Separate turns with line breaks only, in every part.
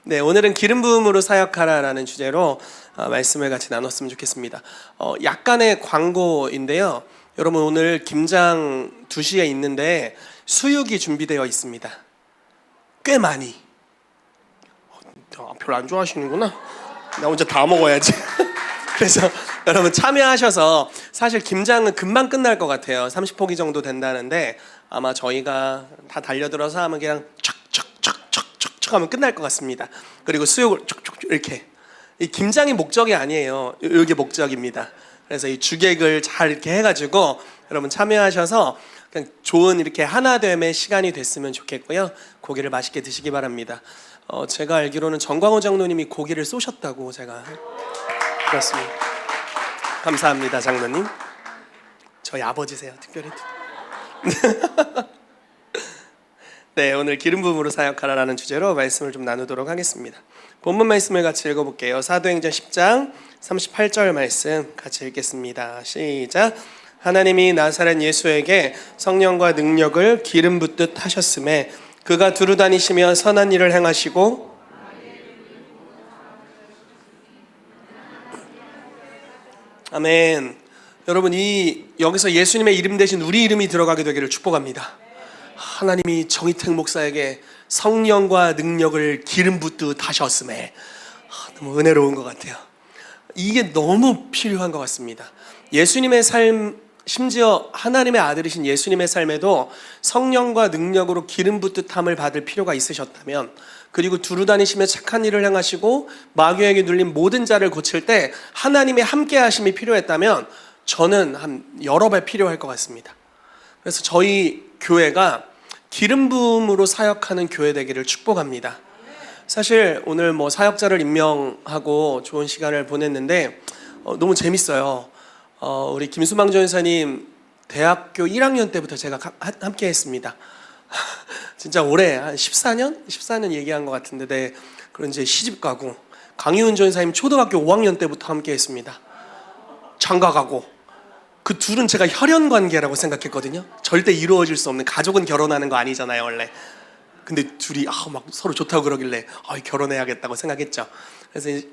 네, 오늘은 기름 부음으로 사역하라라는 주제로 말씀을 같이 나눴으면 좋겠습니다. 약간의 광고인데요. 여러분, 오늘 김장 2시에 있는데 수육이 준비되어 있습니다. 꽤 많이. 별로 안 좋아하시는구나. 나 혼자 다 먹어야지. 그래서 여러분 참여하셔서, 사실 김장은 금방 끝날 것 같아요. 30포기 정도 된다는데 아마 저희가 다 달려들어서 하면 그냥 척척척척척척 하면 끝날 것 같습니다. 그리고 수육을 촉촉 이렇게. 이 김장이 목적이 아니에요. 이게 목적입니다. 그래서 이 주객을 잘 이렇게 해가지고 여러분 참여하셔서 그냥 좋은 이렇게 하나됨의 시간이 됐으면 좋겠고요. 고기를 맛있게 드시기 바랍니다. 제가 알기로는 정광호 장로님이 고기를 쏘셨다고 제가 그렇습니다. 감사합니다, 장로님. 저희 아버지세요, 특별히. 네, 오늘 기름 부음으로 사역하라라는 주제로 말씀을 좀 나누도록 하겠습니다. 본문 말씀을 같이 읽어볼게요. 사도행전 10장 38절 말씀 같이 읽겠습니다. 시작. 하나님이 나사렛 예수에게 성령과 능력을 기름 붓듯 하셨음에 그가 두루 다니시며 선한 일을 행하시고 아멘. 여러분, 여기서 예수님의 이름 대신 우리 이름이 들어가게 되기를 축복합니다. 하나님이 정희택 목사에게 성령과 능력을 기름 붓듯 하셨음에 너무 은혜로운 것 같아요. 이게 너무 필요한 것 같습니다. 예수님의 삶, 심지어 하나님의 아들이신 예수님의 삶에도 성령과 능력으로 기름 붓듯함을 받을 필요가 있으셨다면, 그리고 두루 다니시며 착한 일을 행하시고 마귀에게 눌린 모든 자를 고칠 때 하나님의 함께 하심이 필요했다면 저는 한 여러 배 필요할 것 같습니다. 그래서 저희 교회가 기름 부음으로 사역하는 교회 되기를 축복합니다. 사실 오늘 사역자를 임명하고 좋은 시간을 보냈는데 너무 재밌어요. 우리 김수망 전사님 대학교 1학년 때부터 제가 함께 했습니다. 진짜 올해 한 14년 얘기한 것 같은데, 네. 그런 이제 시집 가고, 강희훈 전사님 초등학교 5학년 때부터 함께 했습니다. 장가 가고. 그 둘은 제가 혈연 관계라고 생각했거든요. 절대 이루어질 수 없는, 가족은 결혼하는 거 아니잖아요, 원래. 근데 둘이 막 서로 좋다고 그러길래 결혼해야겠다고 생각했죠. 그래서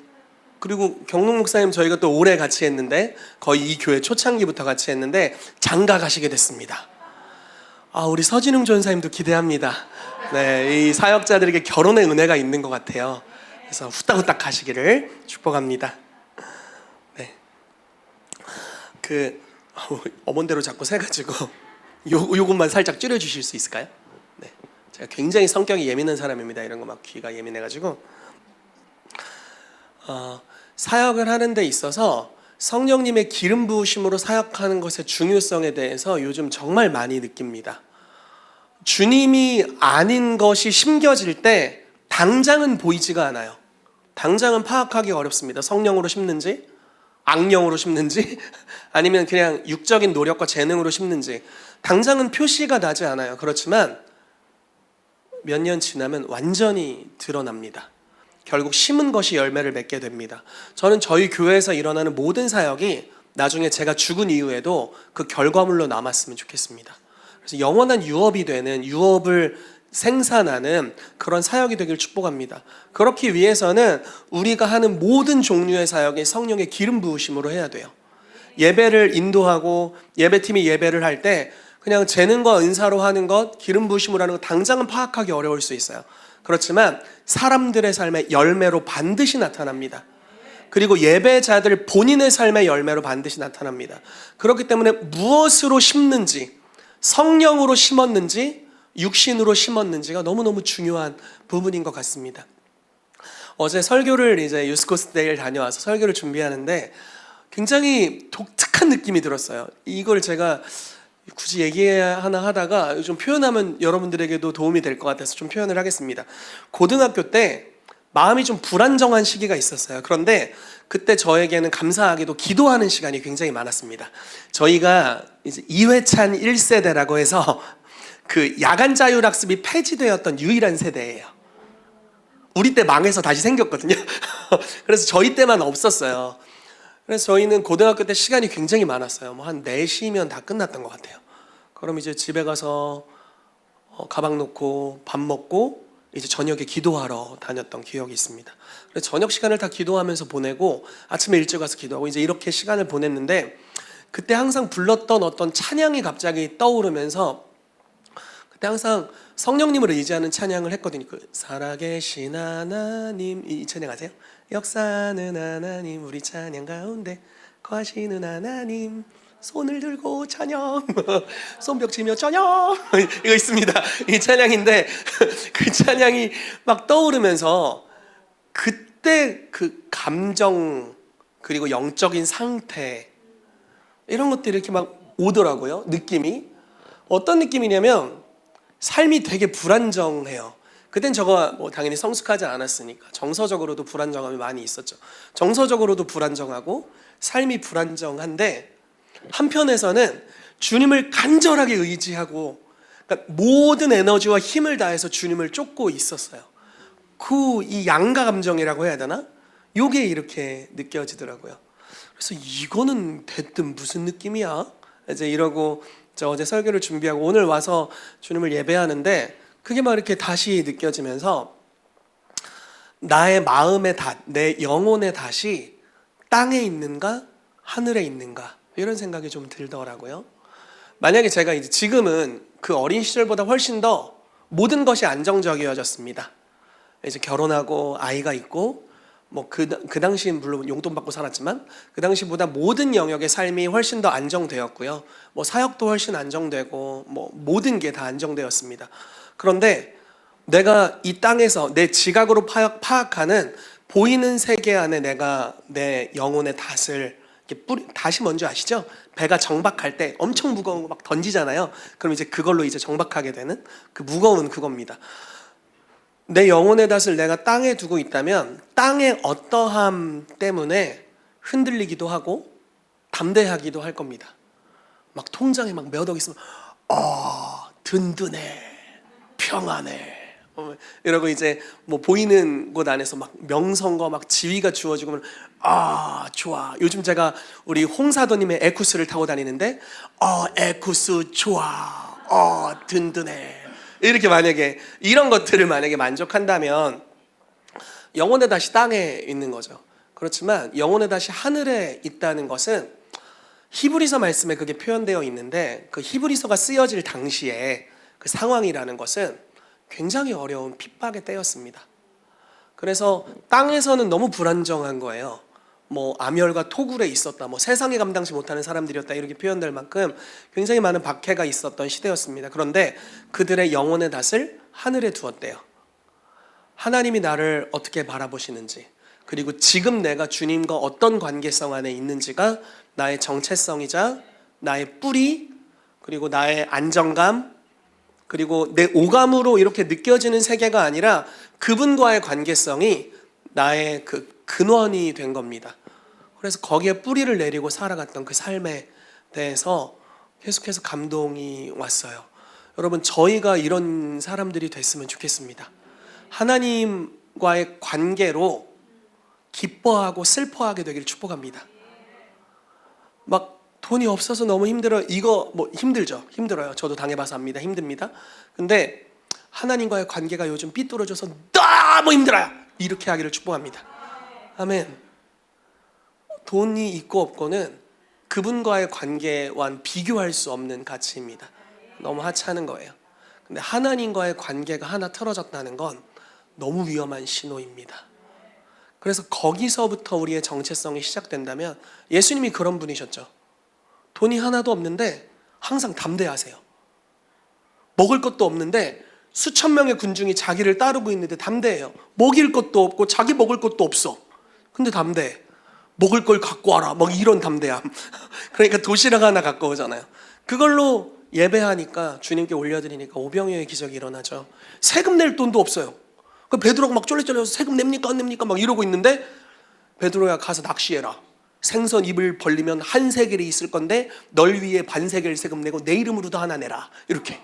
그리고 경록 목사님 저희가 또 오래 같이 했는데, 거의 이 교회 초창기부터 같이 했는데 장가 가시게 됐습니다. 우리 서진웅 전사님도 기대합니다. 네, 이 사역자들에게 결혼의 은혜가 있는 것 같아요. 그래서 후딱후딱 가시기를 축복합니다. 네, 어머니대로 자꾸 세가지고 요것만 살짝 줄여주실 수 있을까요? 네, 제가 굉장히 성격이 예민한 사람입니다. 이런 거 막 귀가 예민해가지고 사역을 하는 데 있어서 성령님의 기름 부으심으로 사역하는 것의 중요성에 대해서 요즘 정말 많이 느낍니다. 주님이 아닌 것이 심겨질 때 당장은 보이지가 않아요. 당장은 파악하기 어렵습니다. 성령으로 심는지, 악령으로 심는지, 아니면 그냥 육적인 노력과 재능으로 심는지 당장은 표시가 나지 않아요. 그렇지만 몇 년 지나면 완전히 드러납니다. 결국 심은 것이 열매를 맺게 됩니다. 저는 저희 교회에서 일어나는 모든 사역이 나중에 제가 죽은 이후에도 그 결과물로 남았으면 좋겠습니다. 그래서 영원한 유업이 되는, 유업을 생산하는 그런 사역이 되길 축복합니다. 그렇기 위해서는 우리가 하는 모든 종류의 사역이 성령의 기름 부으심으로 해야 돼요. 예배를 인도하고 예배팀이 예배를 할 때 그냥 재능과 은사로 하는 것, 기름 부으심으로 하는 것 당장은 파악하기 어려울 수 있어요. 그렇지만 사람들의 삶의 열매로 반드시 나타납니다. 그리고 예배자들 본인의 삶의 열매로 반드시 나타납니다. 그렇기 때문에 무엇으로 심는지, 성령으로 심었는지 육신으로 심었는지가 너무너무 중요한 부분인 것 같습니다. 어제 설교를 이제 유스코스데이를 다녀와서 설교를 준비하는데 굉장히 독특한 느낌이 들었어요. 이걸 제가 굳이 얘기하나 하다가 좀 표현하면 여러분들에게도 도움이 될 것 같아서 좀 표현을 하겠습니다. 고등학교 때 마음이 좀 불안정한 시기가 있었어요. 그런데 그때 저에게는 감사하게도 기도하는 시간이 굉장히 많았습니다. 저희가 이제 이회찬 1세대라고 해서 그 야간 자율학습이 폐지되었던 유일한 세대예요. 우리 때 망해서 다시 생겼거든요. 그래서 저희 때만 없었어요. 그래서 저희는 고등학교 때 시간이 굉장히 많았어요. 한 4시면 다 끝났던 것 같아요. 그럼 이제 집에 가서 가방 놓고 밥 먹고 이제 저녁에 기도하러 다녔던 기억이 있습니다. 그래서 저녁 시간을 다 기도하면서 보내고 아침에 일찍 와서 기도하고 이제 이렇게 시간을 보냈는데, 그때 항상 불렀던 어떤 찬양이 갑자기 떠오르면서 그때 항상 성령님을 의지하는 찬양을 했거든요. 그 살아계신 하나님, 이 찬양 아세요? 역사는 하나님, 우리 찬양 가운데 거하시는 하나님, 손을 들고 찬양, 손뼉치며 찬양, 이거 있습니다. 이 찬양인데 그 찬양이 막 떠오르면서 그때 그 감정 그리고 영적인 상태 이런 것들이 이렇게 막 오더라고요. 느낌이 어떤 느낌이냐면 삶이 되게 불안정해요. 그땐 저거 뭐 당연히 성숙하지 않았으니까 정서적으로도 불안정함이 많이 있었죠. 정서적으로도 불안정하고 삶이 불안정한데, 한편에서는 주님을 간절하게 의지하고, 그러니까 모든 에너지와 힘을 다해서 주님을 쫓고 있었어요. 그 이 양가 감정이라고 해야 되나? 요게 이렇게 느껴지더라고요. 그래서 이거는 대뜸 무슨 느낌이야? 이제 이러고 저 어제 설교를 준비하고 오늘 와서 주님을 예배하는데 그게 막 이렇게 다시 느껴지면서 나의 마음의 닷, 내 영혼의 닷이 땅에 있는가 하늘에 있는가 이런 생각이 좀 들더라고요. 만약에 제가 이제 지금은 그 어린 시절보다 훨씬 더 모든 것이 안정적이어졌습니다. 이제 결혼하고 아이가 있고 뭐 그 당시 물론 용돈 받고 살았지만 그 당시보다 모든 영역의 삶이 훨씬 더 안정되었고요. 뭐 사역도 훨씬 안정되고 뭐 모든 게 다 안정되었습니다. 그런데 내가 이 땅에서 내 지각으로 파악하는 보이는 세계 안에 내가 내 영혼의 닷을 닷이 뭔지 아시죠? 배가 정박할 때 엄청 무거운 거 막 던지잖아요. 그럼 이제 그걸로 이제 정박하게 되는 그 무거운 그겁니다. 내 영혼의 닷을 내가 땅에 두고 있다면 땅의 어떠함 때문에 흔들리기도 하고 담대하기도 할 겁니다. 막 통장에 막 몇 억 있으면 든든해, 평안해 이러고 이제 뭐 보이는 곳 안에서 막 명성과 막 지위가 주어지고 좋아. 요즘 제가 우리 홍사도님의 에쿠스를 타고 다니는데 에쿠스 좋아, 든든해 이렇게 만약에 이런 것들을 만약에 만족한다면 영혼의 닷이 땅에 있는 거죠. 그렇지만 영혼의 닷이 하늘에 있다는 것은 히브리서 말씀에 그게 표현되어 있는데, 그 히브리서가 쓰여질 당시에 그 상황이라는 것은 굉장히 어려운 핍박의 때였습니다. 그래서 땅에서는 너무 불안정한 거예요. 뭐 암열과 토굴에 있었다, 뭐 세상에 감당치 못하는 사람들이었다 이렇게 표현될 만큼 굉장히 많은 박해가 있었던 시대였습니다. 그런데 그들의 영혼의 닷을 하늘에 두었대요. 하나님이 나를 어떻게 바라보시는지, 그리고 지금 내가 주님과 어떤 관계성 안에 있는지가 나의 정체성이자 나의 뿌리, 그리고 나의 안정감, 그리고 내 오감으로 이렇게 느껴지는 세계가 아니라 그분과의 관계성이 나의 그 근원이 된 겁니다. 그래서 거기에 뿌리를 내리고 살아갔던 그 삶에 대해서 계속해서 감동이 왔어요. 여러분, 저희가 이런 사람들이 됐으면 좋겠습니다. 하나님과의 관계로 기뻐하고 슬퍼하게 되기를 축복합니다. 막 돈이 없어서 너무 힘들어요. 이거 뭐 힘들죠. 힘들어요. 저도 당해봐서 압니다. 힘듭니다. 근데 하나님과의 관계가 요즘 삐뚤어져서 너무 힘들어요. 이렇게 하기를 축복합니다. 아멘. 돈이 있고 없고는 그분과의 관계와는 비교할 수 없는 가치입니다. 너무 하찮은 거예요. 근데 하나님과의 관계가 하나 틀어졌다는 건 너무 위험한 신호입니다. 그래서 거기서부터 우리의 정체성이 시작된다면, 예수님이 그런 분이셨죠. 돈이 하나도 없는데 항상 담대하세요. 먹을 것도 없는데 수천 명의 군중이 자기를 따르고 있는데 담대해요. 먹일 것도 없고 자기 먹을 것도 없어. 근데 담대해. 먹을 걸 갖고 와라, 막 이런 담대함. 그러니까 도시락 하나 갖고 오잖아요. 그걸로 예배하니까, 주님께 올려드리니까 오병이어의 기적이 일어나죠. 세금 낼 돈도 없어요. 그 베드로가 막 쫄래쫄래서 세금 냅니까 안 냅니까 막 이러고 있는데, 베드로야 가서 낚시해라. 생선 입을 벌리면 한 세겔이 있을 건데 널 위해 반 세겔 세금 내고 내 이름으로도 하나 내라. 이렇게.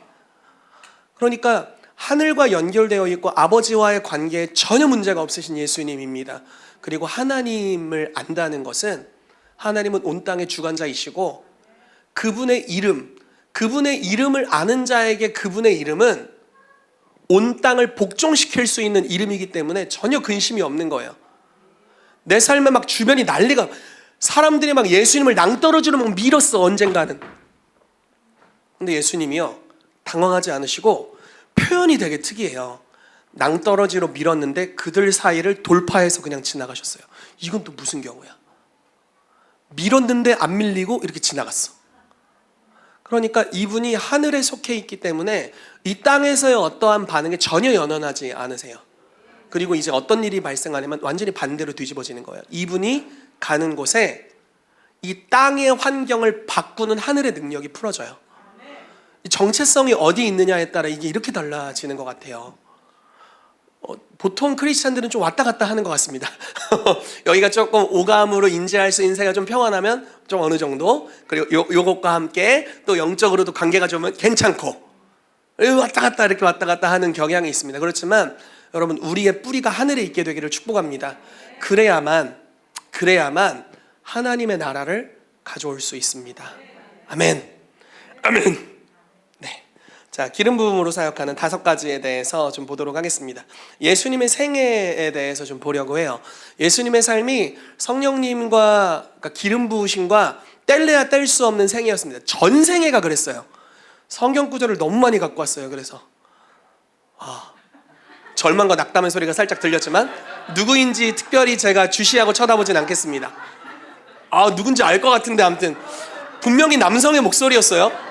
그러니까 하늘과 연결되어 있고 아버지와의 관계에 전혀 문제가 없으신 예수님입니다. 그리고 하나님을 안다는 것은, 하나님은 온 땅의 주관자이시고 그분의 이름을 아는 자에게 그분의 이름은 온 땅을 복종시킬 수 있는 이름이기 때문에 전혀 근심이 없는 거예요. 내 삶에 막 주변이 난리가, 사람들이 막 예수님을 낭떠러지로 막 밀었어, 언젠가는. 근데 예수님이요, 당황하지 않으시고 표현이 되게 특이해요. 낭떠러지로 밀었는데 그들 사이를 돌파해서 그냥 지나가셨어요. 이건 또 무슨 경우야? 밀었는데 안 밀리고 이렇게 지나갔어. 그러니까 이분이 하늘에 속해 있기 때문에 이 땅에서의 어떠한 반응에 전혀 연연하지 않으세요. 그리고 이제 어떤 일이 발생하냐면 완전히 반대로 뒤집어지는 거예요. 이분이 가는 곳에 이 땅의 환경을 바꾸는 하늘의 능력이 풀어져요. 정체성이 어디 있느냐에 따라 이게 이렇게 달라지는 것 같아요. 보통 크리스찬들은 좀 왔다 갔다 하는 것 같습니다. 여기가 조금 오감으로 인지할 수 있는 세가 좀 평안하면 좀 어느 정도, 그리고 요것과 함께 또 영적으로도 관계가 좋으면 괜찮고, 왔다 갔다 이렇게 왔다 갔다 하는 경향이 있습니다. 그렇지만 여러분, 우리의 뿌리가 하늘에 있게 되기를 축복합니다. 그래야만 하나님의 나라를 가져올 수 있습니다. 아멘. 아멘. 자, 기름 부음으로 사역하는 5가지에 대해서 좀 보도록 하겠습니다. 예수님의 생애에 대해서 좀 보려고 해요. 예수님의 삶이 성령님과, 그러니까 기름 부으심과 뗄래야 뗄 수 없는 생애였습니다. 전 생애가 그랬어요. 성경 구절을 너무 많이 갖고 왔어요. 그래서 절망과 낙담의 소리가 살짝 들렸지만 누구인지 특별히 제가 주시하고 쳐다보진 않겠습니다. 누군지 알 것 같은데 아무튼 분명히 남성의 목소리였어요.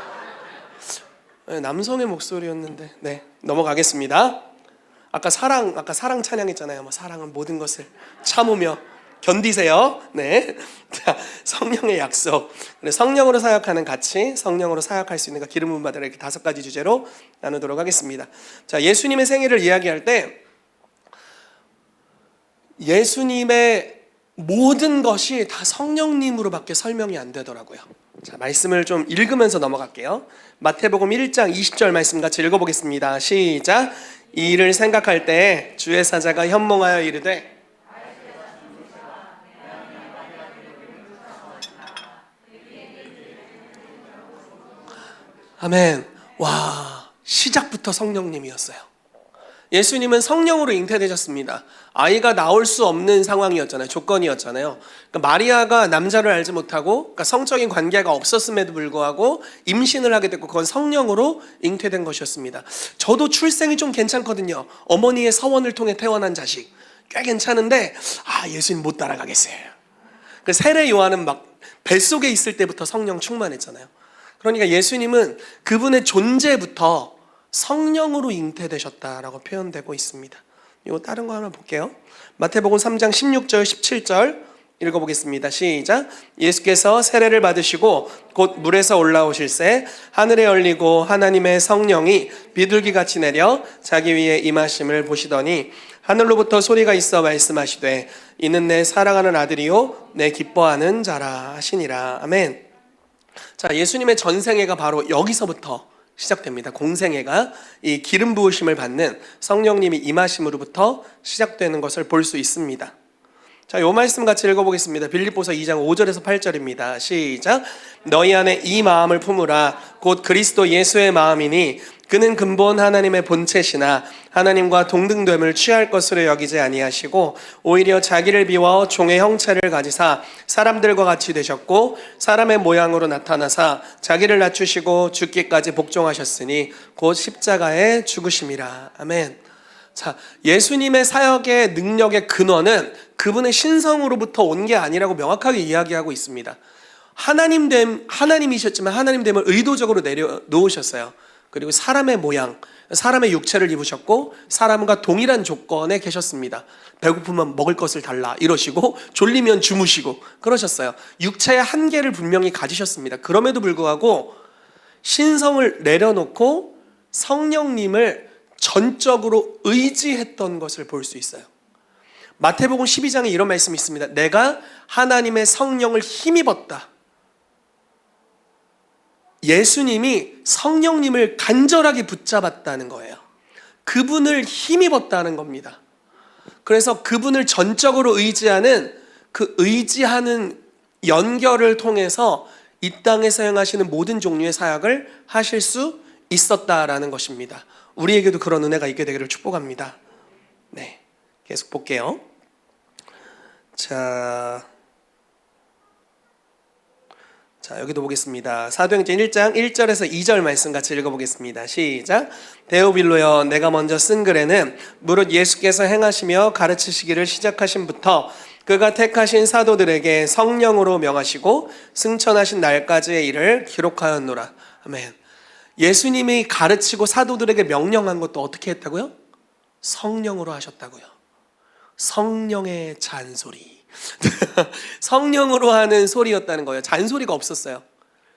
네, 남성의 목소리였는데, 네, 넘어가겠습니다. 아까 사랑 찬양했잖아요. 사랑은 모든 것을 참으며 견디세요. 네, 자, 성령의 약속. 성령으로 사역하는 같이 성령으로 사역할 수 있는 기름 부음 받으라, 이렇게 5가지 주제로 나누도록 하겠습니다. 자, 예수님의 생애를 이야기할 때 예수님의 모든 것이 다 성령님으로밖에 설명이 안 되더라고요. 자, 말씀을 좀 읽으면서 넘어갈게요. 마태복음 1장 20절 말씀 같이 읽어보겠습니다. 시작. 이 일을 생각할 때 주의 사자가 현몽하여 이르되 아멘. 와, 시작부터 성령님이었어요. 예수님은 성령으로 잉태되셨습니다. 아이가 나올 수 없는 상황이었잖아요. 조건이었잖아요. 그러니까 마리아가 남자를 알지 못하고, 그러니까 성적인 관계가 없었음에도 불구하고 임신을 하게 됐고, 그건 성령으로 잉태된 것이었습니다. 저도 출생이 좀 괜찮거든요. 어머니의 서원을 통해 태어난 자식 꽤 괜찮은데 예수님 못 따라가겠어요. 그 세례 요한은 막 뱃속에 있을 때부터 성령 충만했잖아요. 그러니까 예수님은 그분의 존재부터 성령으로 잉태되셨다라고 표현되고 있습니다. 이거 다른 거 하나 볼게요. 마태복음 3장 16절 17절 읽어보겠습니다. 시작. 예수께서 세례를 받으시고 곧 물에서 올라오실새 하늘에 열리고 하나님의 성령이 비둘기같이 내려 자기 위에 임하심을 보시더니 하늘로부터 소리가 있어 말씀하시되 이는 내 사랑하는 아들이요 내 기뻐하는 자라 하시니라. 아멘. 자, 예수님의 전생애가 바로 여기서부터 시작됩니다. 공생애가 이 기름 부으심을 받는 성령님이 임하심으로부터 시작되는 것을 볼 수 있습니다. 자, 요 말씀 같이 읽어보겠습니다. 빌립보서 2장 5절에서 8절입니다. 시작. 너희 안에 이 마음을 품으라. 곧 그리스도 예수의 마음이니 그는 근본 하나님의 본체시나 하나님과 동등됨을 취할 것으로 여기지 아니하시고 오히려 자기를 비워 종의 형체를 가지사 사람들과 같이 되셨고 사람의 모양으로 나타나사 자기를 낮추시고 죽기까지 복종하셨으니 곧 십자가에 죽으심이라. 아멘. 자, 예수님의 사역의 능력의 근원은 그분의 신성으로부터 온 게 아니라고 명확하게 이야기하고 있습니다. 하나님이셨지만 하나님됨을 의도적으로 내려놓으셨어요. 그리고 사람의 모양, 사람의 육체를 입으셨고 사람과 동일한 조건에 계셨습니다. 배고프면 먹을 것을 달라 이러시고 졸리면 주무시고 그러셨어요. 육체의 한계를 분명히 가지셨습니다. 그럼에도 불구하고 신성을 내려놓고 성령님을 전적으로 의지했던 것을 볼 수 있어요. 마태복음 12장에 이런 말씀이 있습니다. 내가 하나님의 성령을 힘입었다. 예수님이 성령님을 간절하게 붙잡았다는 거예요. 그분을 힘입었다는 겁니다. 그래서 그분을 전적으로 의지하는 그 의지하는 연결을 통해서 이 땅에서 행하시는 모든 종류의 사역을 하실 수 있었다라는 것입니다. 우리에게도 그런 은혜가 있게 되기를 축복합니다. 네, 계속 볼게요. 자, 여기도 보겠습니다. 사도행전 1장 1절에서 2절 말씀 같이 읽어보겠습니다. 시작. 데오빌로여, 내가 먼저 쓴 글에는 무릇 예수께서 행하시며 가르치시기를 시작하신부터 그가 택하신 사도들에게 성령으로 명하시고 승천하신 날까지의 일을 기록하였노라. 아멘. 예수님이 가르치고 사도들에게 명령한 것도 어떻게 했다고요? 성령으로 하셨다고요. 성령의 잔소리. 성령으로 하는 소리였다는 거예요. 잔소리가 없었어요.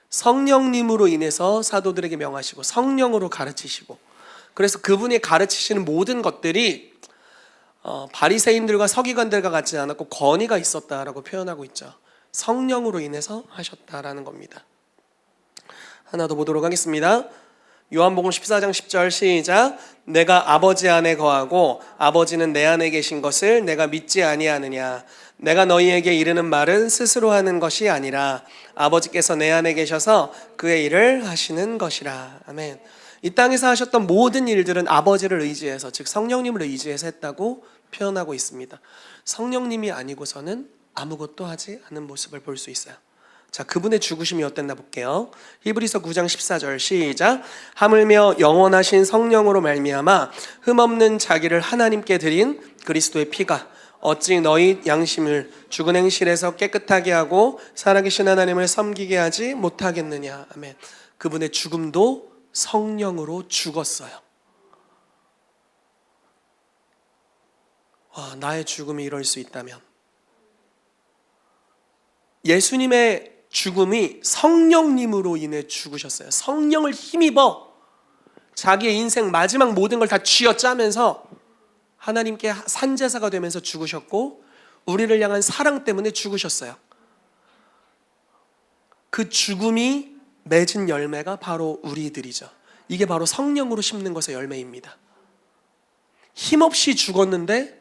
성령님으로 인해서 사도들에게 명하시고 성령으로 가르치시고, 그래서 그분이 가르치시는 모든 것들이 바리새인들과 서기관들과 같지 않았고 권위가 있었다라고 표현하고 있죠. 성령으로 인해서 하셨다라는 겁니다. 하나 더 보도록 하겠습니다. 요한복음 14장 10절 시작. 내가 아버지 안에 거하고 아버지는 내 안에 계신 것을 내가 믿지 아니하느냐. 내가 너희에게 이르는 말은 스스로 하는 것이 아니라 아버지께서 내 안에 계셔서 그의 일을 하시는 것이라. 아멘. 이 땅에서 하셨던 모든 일들은 아버지를 의지해서, 즉 성령님을 의지해서 했다고 표현하고 있습니다. 성령님이 아니고서는 아무것도 하지 않은 모습을 볼 수 있어요. 자, 그분의 죽으심이 어땠나 볼게요. 히브리서 9장 14절 시작. 하물며 영원하신 성령으로 말미암아 흠없는 자기를 하나님께 드린 그리스도의 피가 어찌 너희 양심을 죽은 행실에서 깨끗하게 하고 살아계신 하나님을 섬기게 하지 못하겠느냐. 아멘. 그분의 죽음도 성령으로 죽었어요. 와, 나의 죽음이 이럴 수 있다면. 예수님의 죽음이 성령님으로 인해 죽으셨어요. 성령을 힘입어 자기의 인생 마지막 모든 걸 다 쥐어짜면서 하나님께 산제사가 되면서 죽으셨고, 우리를 향한 사랑 때문에 죽으셨어요. 그 죽음이 맺은 열매가 바로 우리들이죠. 이게 바로 성령으로 심는 것의 열매입니다. 힘없이 죽었는데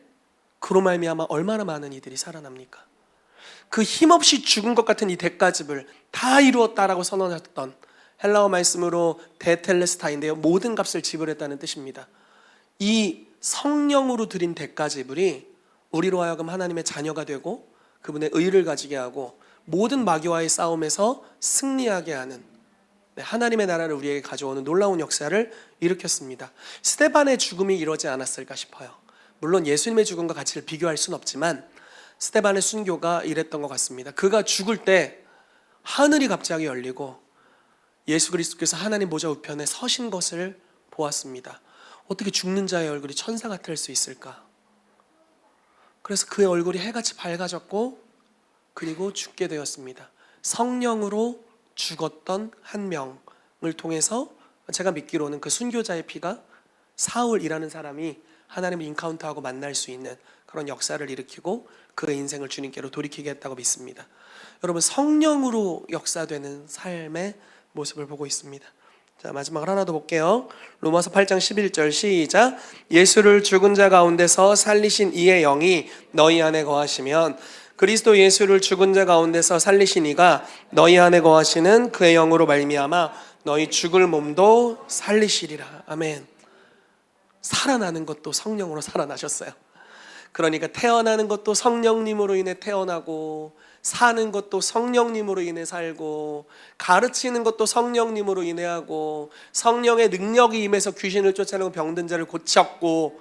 그로 말미암아 얼마나 많은 이들이 살아납니까? 그 힘없이 죽은 것 같은 이 대가집을 다 이루었다라고 선언했던 헬라어 말씀으로 데텔레스타인데요, 모든 값을 지불했다는 뜻입니다. 이 성령으로 드린 대가지불이 우리로 하여금 하나님의 자녀가 되고 그분의 의를 가지게 하고 모든 마귀와의 싸움에서 승리하게 하는, 하나님의 나라를 우리에게 가져오는 놀라운 역사를 일으켰습니다. 스데반의 죽음이 이러지 않았을까 싶어요. 물론 예수님의 죽음과 가치를 비교할 수는 없지만 스데반의 순교가 이랬던 것 같습니다. 그가 죽을 때 하늘이 갑자기 열리고 예수 그리스도께서 하나님 보좌 우편에 서신 것을 보았습니다. 어떻게 죽는 자의 얼굴이 천사 같을 수 있을까? 그래서 그의 얼굴이 해같이 밝아졌고 그리고 죽게 되었습니다. 성령으로 죽었던 한 명을 통해서 제가 믿기로는 그 순교자의 피가 사울이라는 사람이 하나님을 인카운트하고 만날 수 있는 그런 역사를 일으키고 그의 인생을 주님께로 돌이키게 했다고 믿습니다. 여러분, 성령으로 역사되는 삶의 모습을 보고 있습니다. 자, 마지막으로 하나 더 볼게요. 로마서 8장 11절 시작. 예수를 죽은 자 가운데서 살리신 이의 영이 너희 안에 거하시면 그리스도 예수를 죽은 자 가운데서 살리신 이가 너희 안에 거하시는 그의 영으로 말미암아 너희 죽을 몸도 살리시리라. 아멘. 살아나는 것도 성령으로 살아나셨어요. 그러니까 태어나는 것도 성령님으로 인해 태어나고, 사는 것도 성령님으로 인해 살고, 가르치는 것도 성령님으로 인해 하고, 성령의 능력이 임해서 귀신을 쫓아내고 병든 자를 고쳤고,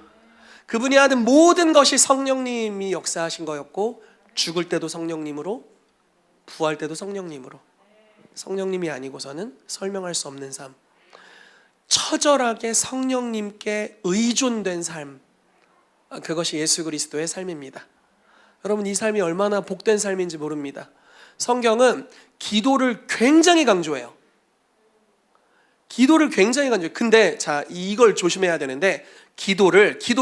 그분이 하는 모든 것이 성령님이 역사하신 거였고, 죽을 때도 성령님으로, 부활 때도 성령님으로. 성령님이 아니고서는 설명할 수 없는 삶, 처절하게 성령님께 의존된 삶, 그것이 예수 그리스도의 삶입니다. 여러분, 이 삶이 얼마나 복된 삶인지 모릅니다. 성경은 기도를 굉장히 강조해요. 기도를 굉장히 강조해요. 근데 자, 이걸 조심해야 되는데, 기도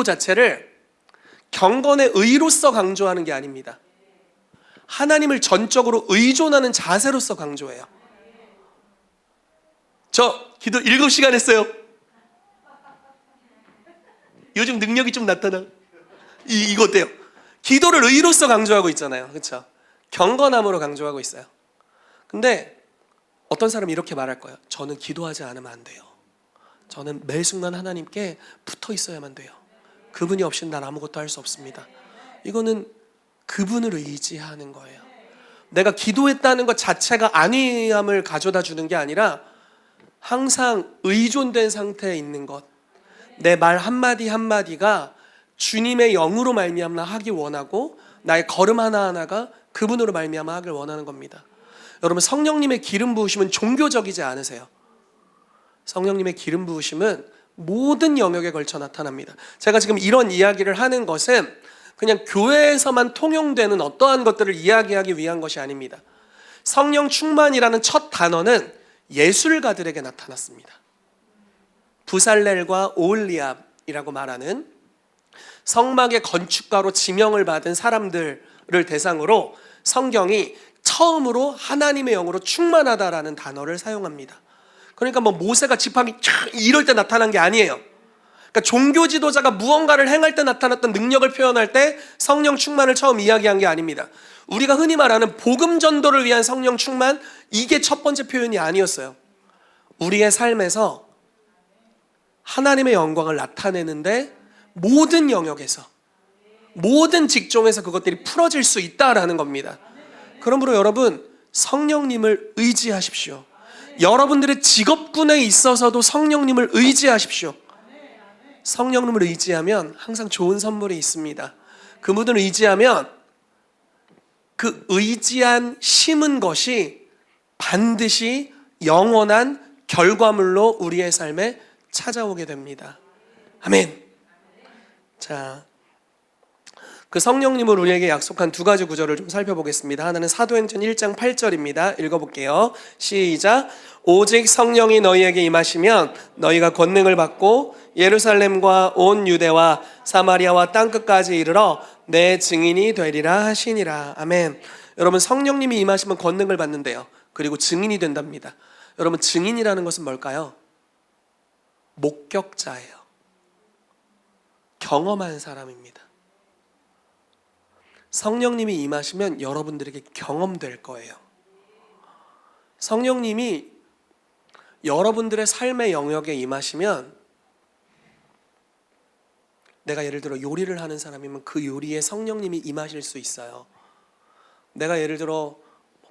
자체를 경건의 의로서 강조하는 게 아닙니다. 하나님을 전적으로 의존하는 자세로서 강조해요. 저 기도 7시간 했어요. 요즘 능력이 좀 나타나. 이거 어때요? 기도를 의로서 강조하고 있잖아요. 그렇죠? 경건함으로 강조하고 있어요. 근데 어떤 사람이 이렇게 말할 거예요. 저는 기도하지 않으면 안 돼요. 저는 매 순간 하나님께 붙어 있어야만 돼요. 그분이 없이는 난 아무것도 할 수 없습니다. 이거는 그분을 의지하는 거예요. 내가 기도했다는 것 자체가 안위함을 가져다 주는 게 아니라 항상 의존된 상태에 있는 것, 내 말 한마디 한마디가 주님의 영으로 말미암아 하기 원하고 나의 걸음 하나하나가 그분으로 말미암아 하길 원하는 겁니다. 여러분, 성령님의 기름 부으심은 종교적이지 않으세요. 성령님의 기름 부으심은 모든 영역에 걸쳐 나타납니다. 제가 지금 이런 이야기를 하는 것은 그냥 교회에서만 통용되는 어떠한 것들을 이야기하기 위한 것이 아닙니다. 성령 충만이라는 첫 단어는 예술가들에게 나타났습니다. 부살렐과 오홀리압이라고 말하는 성막의 건축가로 지명을 받은 사람들을 대상으로 성경이 처음으로 하나님의 영으로 충만하다라는 단어를 사용합니다. 그러니까 뭐 모세가 지팡이 이럴 때 나타난 게 아니에요. 그러니까 종교 지도자가 무언가를 행할 때 나타났던 능력을 표현할 때 성령 충만을 처음 이야기한 게 아닙니다. 우리가 흔히 말하는 복음 전도를 위한 성령 충만, 이게 첫 번째 표현이 아니었어요. 우리의 삶에서 하나님의 영광을 나타내는데 모든 영역에서, 모든 직종에서 그것들이 풀어질 수 있다라는 겁니다. 그러므로 여러분, 성령님을 의지하십시오. 여러분들의 직업군에 있어서도 성령님을 의지하십시오. 성령님을 의지하면 항상 좋은 선물이 있습니다. 그분을 의지하면 그 의지한 심은 것이 반드시 영원한 결과물로 우리의 삶에 찾아오게 됩니다. 아멘. 자, 그 성령님을 우리에게 약속한 두 가지 구절을 좀 살펴보겠습니다. 하나는 사도행전 1장 8절입니다. 읽어볼게요. 시작. 오직 성령이 너희에게 임하시면 너희가 권능을 받고 예루살렘과 온 유대와 사마리아와 땅끝까지 이르러 내 증인이 되리라 하시니라. 아멘. 여러분, 성령님이 임하시면 권능을 받는데요. 그리고 증인이 된답니다. 여러분, 증인이라는 것은 뭘까요? 목격자예요. 경험한 사람입니다. 성령님이 임하시면 여러분들에게 경험될 거예요. 성령님이 여러분들의 삶의 영역에 임하시면, 내가 예를 들어 요리를 하는 사람이면 그 요리에 성령님이 임하실 수 있어요. 내가 예를 들어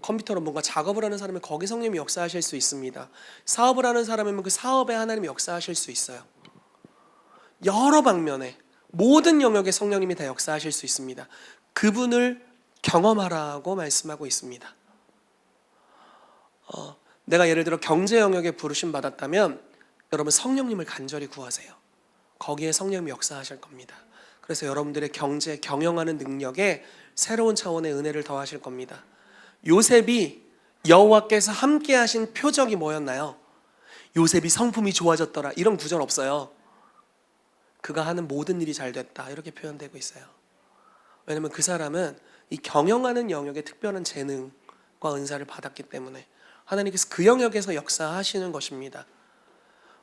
컴퓨터로 뭔가 작업을 하는 사람은 거기 성령님이 역사하실 수 있습니다. 사업을 하는 사람이면 그 사업에 하나님이 역사하실 수 있어요. 여러 방면에 모든 영역에 성령님이 다 역사하실 수 있습니다. 그분을 경험하라고 말씀하고 있습니다. 내가 예를 들어 경제 영역에 부르심 받았다면 여러분, 성령님을 간절히 구하세요. 거기에 성령님이 역사하실 겁니다. 그래서 여러분들의 경제, 경영하는 능력에 새로운 차원의 은혜를 더하실 겁니다. 요셉이 여호와께서 함께 하신 표적이 뭐였나요? 요셉이 성품이 좋아졌더라, 이런 구절 없어요. 그가 하는 모든 일이 잘 됐다, 이렇게 표현되고 있어요. 왜냐하면 그 사람은 이 경영하는 영역에 특별한 재능과 은사를 받았기 때문에 하나님께서 그 영역에서 역사하시는 것입니다.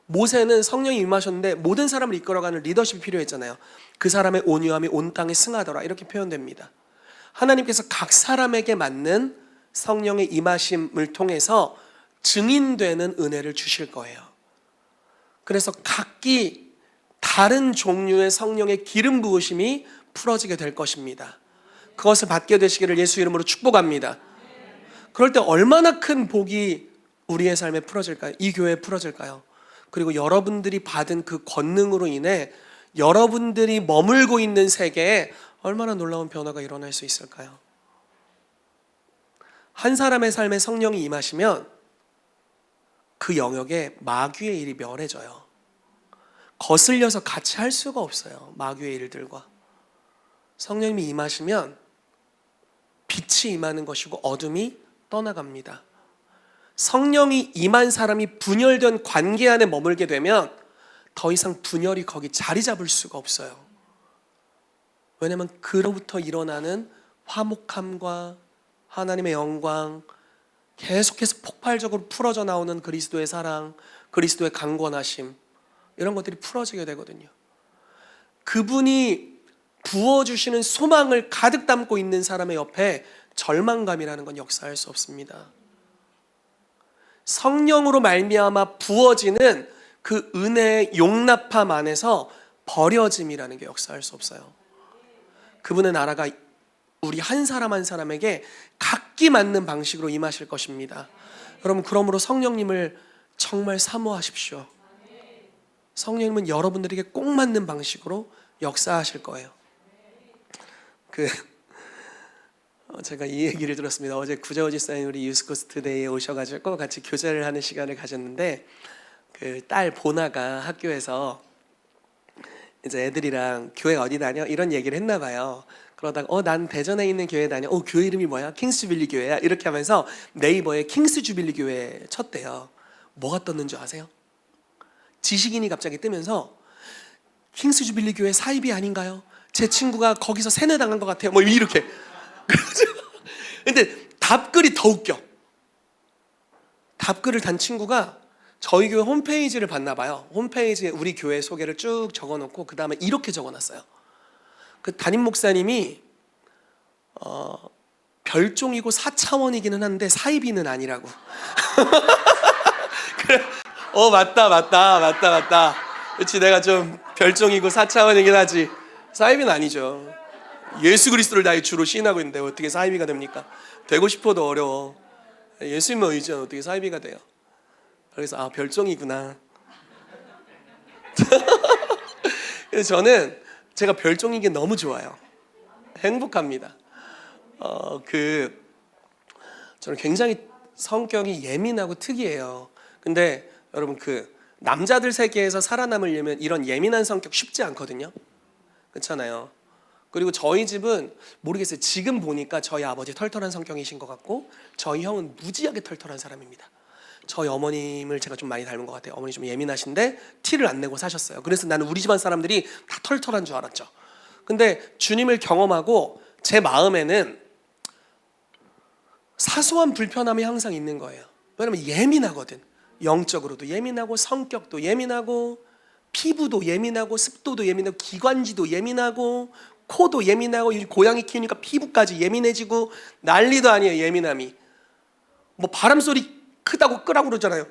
모세는 성령이 임하셨는데 모든 사람을 이끌어가는 리더십이 필요했잖아요. 그 사람의 온유함이 온 땅에 승하더라, 이렇게 표현됩니다. 하나님께서 각 사람에게 맞는 성령의 임하심을 통해서 증인되는 은혜를 주실 거예요. 그래서 각기 다른 종류의 성령의 기름 부으심이 풀어지게 될 것입니다. 그것을 받게 되시기를 예수 이름으로 축복합니다. 그럴 때 얼마나 큰 복이 우리의 삶에 풀어질까요? 이 교회에 풀어질까요? 그리고 여러분들이 받은 그 권능으로 인해 여러분들이 머물고 있는 세계에 얼마나 놀라운 변화가 일어날 수 있을까요? 한 사람의 삶에 성령이 임하시면 그 영역에 마귀의 일이 멸해져요. 거슬려서 같이 할 수가 없어요. 마귀의 일들과. 성령님이 임하시면 빛이 임하는 것이고 어둠이 떠나갑니다. 성령이 임한 사람이 분열된 관계 안에 머물게 되면 더 이상 분열이 거기 자리 잡을 수가 없어요. 왜냐하면 그로부터 일어나는 화목함과 하나님의 영광, 계속해서 폭발적으로 풀어져 나오는 그리스도의 사랑, 그리스도의 강권하심, 이런 것들이 풀어지게 되거든요. 그분이 부어주시는 소망을 가득 담고 있는 사람의 옆에 절망감이라는 건 역사할 수 없습니다. 성령으로 말미암아 부어지는 그 은혜의 용납함 안에서 버려짐이라는 게 역사할 수 없어요. 그분의 나라가 우리 한 사람 한 사람에게 각기 맞는 방식으로 임하실 것입니다. 여러분, 그러므로 성령님을 정말 사모하십시오. 성령님은 여러분들에게 꼭 맞는 방식으로 역사하실 거예요. 제가 이 얘기를 들었습니다. 어제 구자호 집사님 우리 유스코스트데이에 오셔가지고 같이 교제를 하는 시간을 가졌는데, 그 딸 보나가 학교에서 이제 애들이랑 교회 어디 다녀? 이런 얘기를 했나 봐요. 그러다가 난 대전에 있는 교회 다녀. 교회 이름이 뭐야? 킹스주빌리 교회야. 이렇게 하면서 네이버에 킹스주빌리 교회 쳤대요. 뭐가 떴는 줄 아세요? 지식인이 갑자기 뜨면서 킹스주빌리 교회 사입이 아닌가요? 제 친구가 거기서 세뇌당한 것 같아요. 뭐 이렇게. 근데 답글이 더 웃겨. 답글을 단 친구가 저희 교회 홈페이지를 봤나 봐요. 홈페이지에 우리 교회 소개를 쭉 적어놓고 그 다음에 이렇게 적어놨어요. 그 담임 목사님이 별종이고 4차원이기는 한데 사이비는 아니라고. 그래, 맞다. 그렇지, 내가 좀 별종이고 4차원이긴 하지. 사이비는 아니죠. 예수 그리스도를 나의 주로 시인하고 있는데 어떻게 사이비가 됩니까? 되고 싶어도 어려워. 예수님만 의지하면 어떻게 사이비가 돼요? 그래서 별종이구나. 그래서 저는 제가 별종인 게 너무 좋아요. 행복합니다. 저는 굉장히 성격이 예민하고 특이해요. 근데 여러분, 남자들 세계에서 살아남으려면 이런 예민한 성격 쉽지 않거든요. 그렇잖아요. 그리고 저희 집은 모르겠어요. 지금 보니까 저희 아버지 털털한 성격이신 것 같고 저희 형은 무지하게 털털한 사람입니다. 저희 어머님을 제가 좀 많이 닮은 것 같아요. 어머니 좀 예민하신데 티를 안 내고 사셨어요. 그래서 나는 우리 집안 사람들이 다 털털한 줄 알았죠. 근데 주님을 경험하고 제 마음에는 사소한 불편함이 항상 있는 거예요. 왜냐면 예민하거든. 영적으로도 예민하고 성격도 예민하고 피부도 예민하고 습도도 예민하고 기관지도 예민하고 코도 예민하고 고양이 키우니까 피부까지 예민해지고 난리도 아니에요. 예민함이. 뭐 바람소리 크다고 끄라고 그러잖아요.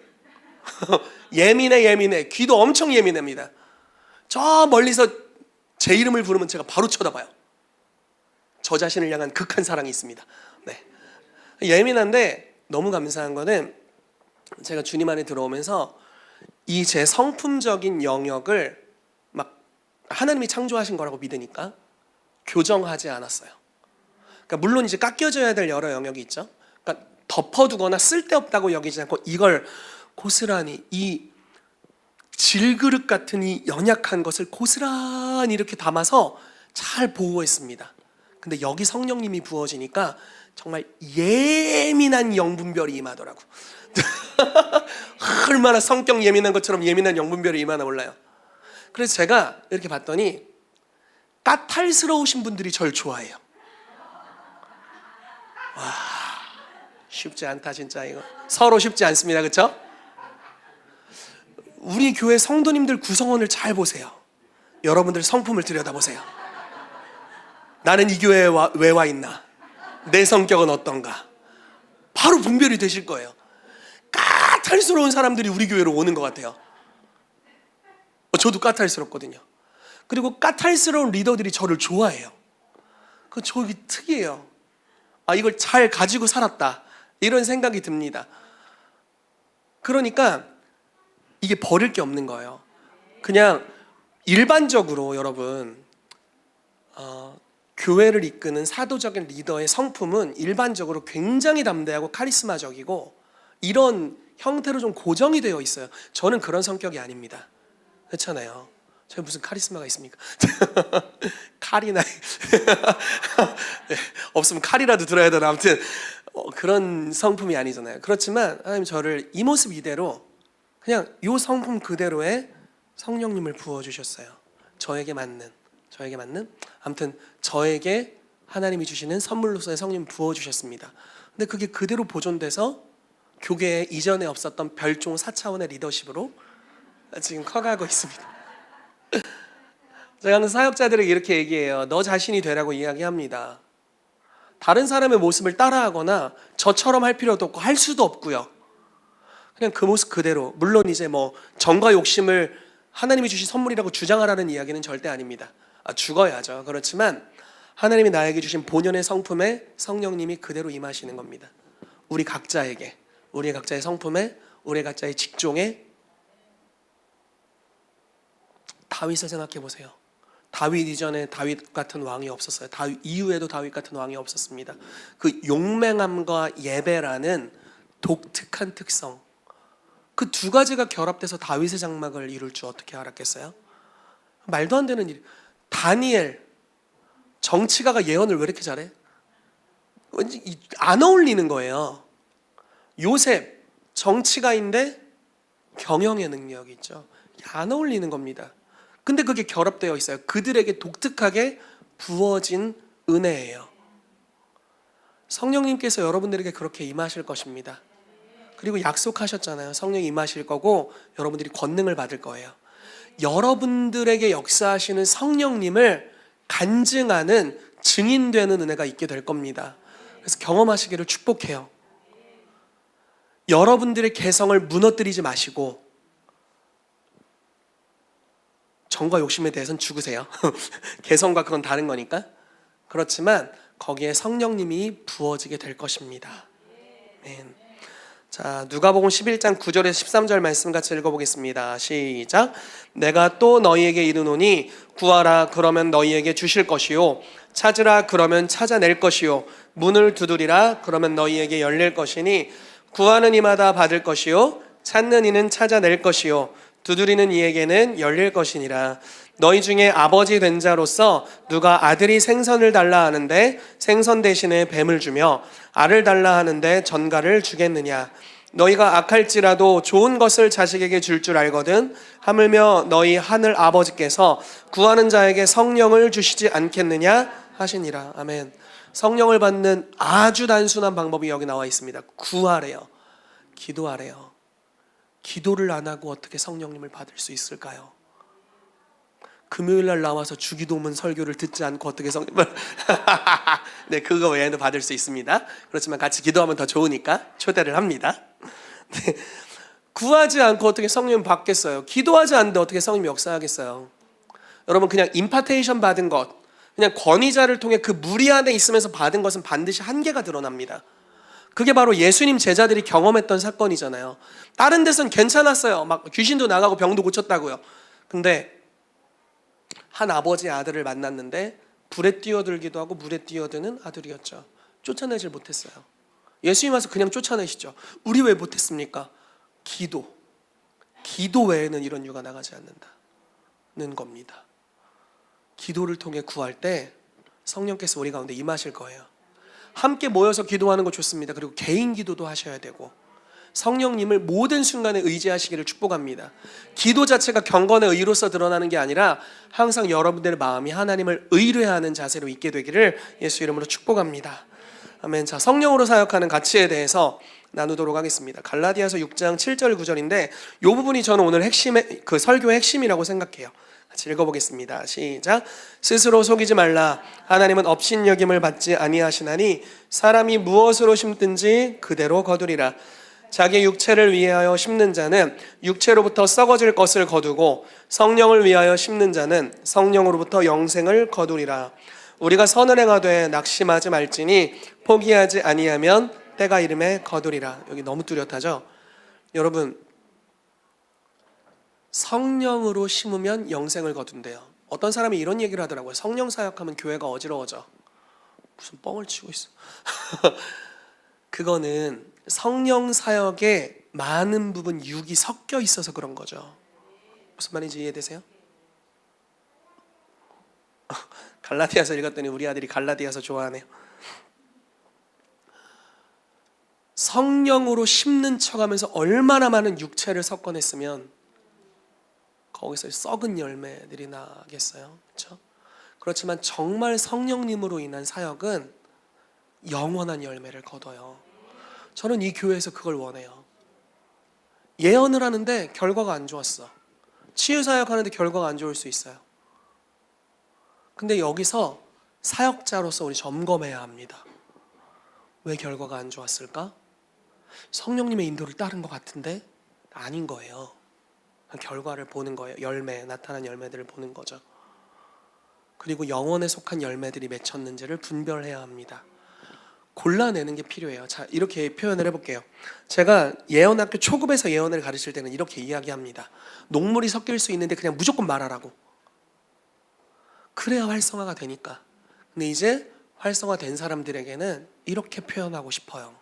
예민해. 귀도 엄청 예민합니다. 저 멀리서 제 이름을 부르면 제가 바로 쳐다봐요. 저 자신을 향한 극한 사랑이 있습니다. 네. 예민한데 너무 감사한 거는 제가 주님 안에 들어오면서 이 제 성품적인 영역을 막 하나님이 창조하신 거라고 믿으니까 교정하지 않았어요. 그러니까 물론 이제 깎여져야 될 여러 영역이 있죠. 그러니까 덮어두거나 쓸데없다고 여기지 않고 이걸 고스란히 이 질그릇 같은 이 연약한 것을 고스란히 이렇게 담아서 잘 보호했습니다. 근데 여기 성령님이 부어지니까 정말 예민한 영분별이 임하더라고. 얼마나 성격 예민한 것처럼 예민한 영분별이 임하나 몰라요. 그래서 제가 이렇게 봤더니 까탈스러우신 분들이 절 좋아해요. 와, 쉽지 않다 진짜. 이거 서로 쉽지 않습니다. 그렇죠? 우리 교회 성도님들 구성원을 잘 보세요. 여러분들 성품을 들여다보세요. 나는 이 교회에 왜 와 있나? 내 성격은 어떤가? 바로 분별이 되실 거예요. 까탈스러운 사람들이 우리 교회로 오는 것 같아요. 저도 까탈스럽거든요. 그리고 까탈스러운 리더들이 저를 좋아해요. 저기 특이해요. 이걸 잘 가지고 살았다, 이런 생각이 듭니다. 그러니까 이게 버릴 게 없는 거예요. 그냥 일반적으로 여러분, 교회를 이끄는 사도적인 리더의 성품은 일반적으로 굉장히 담대하고 카리스마적이고 이런 형태로 좀 고정이 되어 있어요. 저는 그런 성격이 아닙니다. 그렇잖아요. 제가 무슨 카리스마가 있습니까? 칼이나 없으면 칼이라도 들어야 되나. 아무튼 그런 성품이 아니잖아요. 그렇지만 하나님 저를 이 모습 이대로 그냥 이 성품 그대로의 성령님을 부어주셨어요. 저에게 맞는 아무튼 저에게 하나님이 주시는 선물로서의 성령 부어주셨습니다. 근데 그게 그대로 보존돼서 교계에 이전에 없었던 별종 4차원의 리더십으로 지금 커가고 있습니다. 제가 하는 사역자들에게 이렇게 얘기해요. 너 자신이 되라고 이야기합니다. 다른 사람의 모습을 따라하거나 저처럼 할 필요도 없고 할 수도 없고요. 그냥 그 모습 그대로. 물론 이제 뭐 정과 욕심을 하나님이 주신 선물이라고 주장하라는 이야기는 절대 아닙니다. 죽어야죠. 그렇지만 하나님이 나에게 주신 본연의 성품에 성령님이 그대로 임하시는 겁니다. 우리 각자에게, 우리 각자의 성품에, 우리 각자의 직종에. 다윗을 생각해 보세요. 다윗 이전에 다윗 같은 왕이 없었어요. 다윗 이후에도 다윗 같은 왕이 없었습니다. 그 용맹함과 예배라는 독특한 특성, 그 두 가지가 결합돼서 다윗의 장막을 이룰 줄 어떻게 알았겠어요? 말도 안 되는 일. 다니엘, 정치가가 예언을 왜 이렇게 잘해? 왠지 안 어울리는 거예요. 요셉, 정치가인데 경영의 능력이 있죠. 안 어울리는 겁니다. 근데 그게 결합되어 있어요. 그들에게 독특하게 부어진 은혜예요. 성령님께서 여러분들에게 그렇게 임하실 것입니다. 그리고 약속하셨잖아요. 성령이 임하실 거고 여러분들이 권능을 받을 거예요. 여러분들에게 역사하시는 성령님을 간증하는, 증인되는 은혜가 있게 될 겁니다. 그래서 경험하시기를 축복해요. 여러분들의 개성을 무너뜨리지 마시고, 정과 욕심에 대해서는 죽으세요. 개성과 그건 다른 거니까. 그렇지만 거기에 성령님이 부어지게 될 것입니다. 아멘. 자, 누가복음 11장 9절에서 13절 말씀 같이 읽어보겠습니다. 시작. 내가 또 너희에게 이르노니 구하라 그러면 너희에게 주실 것이요 찾으라 그러면 찾아낼 것이요 문을 두드리라 그러면 너희에게 열릴 것이니 구하는 이마다 받을 것이요 찾는 이는 찾아낼 것이요 두드리는 이에게는 열릴 것이니라. 너희 중에 아버지 된 자로서 누가 아들이 생선을 달라 하는데 생선 대신에 뱀을 주며 알을 달라 하는데 전갈을 주겠느냐. 너희가 악할지라도 좋은 것을 자식에게 줄 줄 알거든. 하물며 너희 하늘 아버지께서 구하는 자에게 성령을 주시지 않겠느냐 하시니라. 아멘. 성령을 받는 아주 단순한 방법이 여기 나와 있습니다. 구하래요. 기도하래요. 기도를 안 하고 어떻게 성령님을 받을 수 있을까요? 금요일날 나와서 주기도문 설교를 듣지 않고 어떻게 성령을 네, 그거 외에도 받을 수 있습니다. 그렇지만 같이 기도하면 더 좋으니까 초대를 합니다. 네, 구하지 않고 어떻게 성령님 받겠어요? 기도하지 않는데 어떻게 성령님 역사하겠어요? 여러분, 그냥 임파테이션 받은 것, 그냥 권위자를 통해 그 무리 안에 있으면서 받은 것은 반드시 한계가 드러납니다. 그게 바로 예수님 제자들이 경험했던 사건이잖아요. 다른 데선 괜찮았어요. 막 귀신도 나가고 병도 고쳤다고요. 근데 한 아버지의 아들을 만났는데 불에 뛰어들기도 하고 물에 뛰어드는 아들이었죠. 쫓아내질 못했어요. 예수님 와서 그냥 쫓아내시죠. 우리 왜 못했습니까? 기도 외에는 이런 유가 나가지 않는다는 겁니다. 기도를 통해 구할 때 성령께서 우리 가운데 임하실 거예요. 함께 모여서 기도하는 거 좋습니다. 그리고 개인 기도도 하셔야 되고 성령님을 모든 순간에 의지하시기를 축복합니다. 기도 자체가 경건의 의로서 드러나는 게 아니라 항상 여러분들의 마음이 하나님을 의뢰하는 자세로 있게 되기를 예수 이름으로 축복합니다. 아멘. 자, 성령으로 사역하는 가치에 대해서 나누도록 하겠습니다. 갈라디아서 6장 7절 9절인데 이 부분이 저는 오늘 그 설교의 핵심이라고 생각해요. 같이 읽어보겠습니다. 시작. 스스로 속이지 말라. 하나님은 업신여김을 받지 아니하시나니 사람이 무엇으로 심든지 그대로 거두리라. 자기 육체를 위하여 심는 자는 육체로부터 썩어질 것을 거두고 성령을 위하여 심는 자는 성령으로부터 영생을 거두리라. 우리가 선을 행하되 낙심하지 말지니 포기하지 아니하면 때가 이름에 거두리라. 여기 너무 뚜렷하죠? 여러분, 성령으로 심으면 영생을 거둔대요. 어떤 사람이 이런 얘기를 하더라고요. 성령 사역하면 교회가 어지러워져. 무슨 뻥을 치고 있어. 그거는 성령 사역에 많은 부분 육이 섞여 있어서 그런 거죠. 무슨 말인지 이해되세요? 갈라디아서 읽었더니 우리 아들이 갈라디아서 좋아하네요. 성령으로 심는 척하면서 얼마나 많은 육체를 섞어냈으면 거기서 썩은 열매들이 나겠어요. 그렇죠? 그렇지만 정말 성령님으로 인한 사역은 영원한 열매를 거둬요. 저는 이 교회에서 그걸 원해요. 예언을 하는데 결과가 안 좋았어. 치유 사역하는데 결과가 안 좋을 수 있어요. 근데 여기서 사역자로서 우리 점검해야 합니다. 왜 결과가 안 좋았을까? 성령님의 인도를 따른 것 같은데 아닌 거예요. 결과를 보는 거예요. 나타난 열매들을 보는 거죠. 그리고 영혼에 속한 열매들이 맺혔는지를 분별해야 합니다. 골라내는 게 필요해요. 자, 이렇게 표현을 해볼게요. 제가 예언학교 초급에서 예언을 가르칠 때는 이렇게 이야기합니다. 녹물이 섞일 수 있는데 그냥 무조건 말하라고. 그래야 활성화가 되니까. 근데 이제 활성화된 사람들에게는 이렇게 표현하고 싶어요.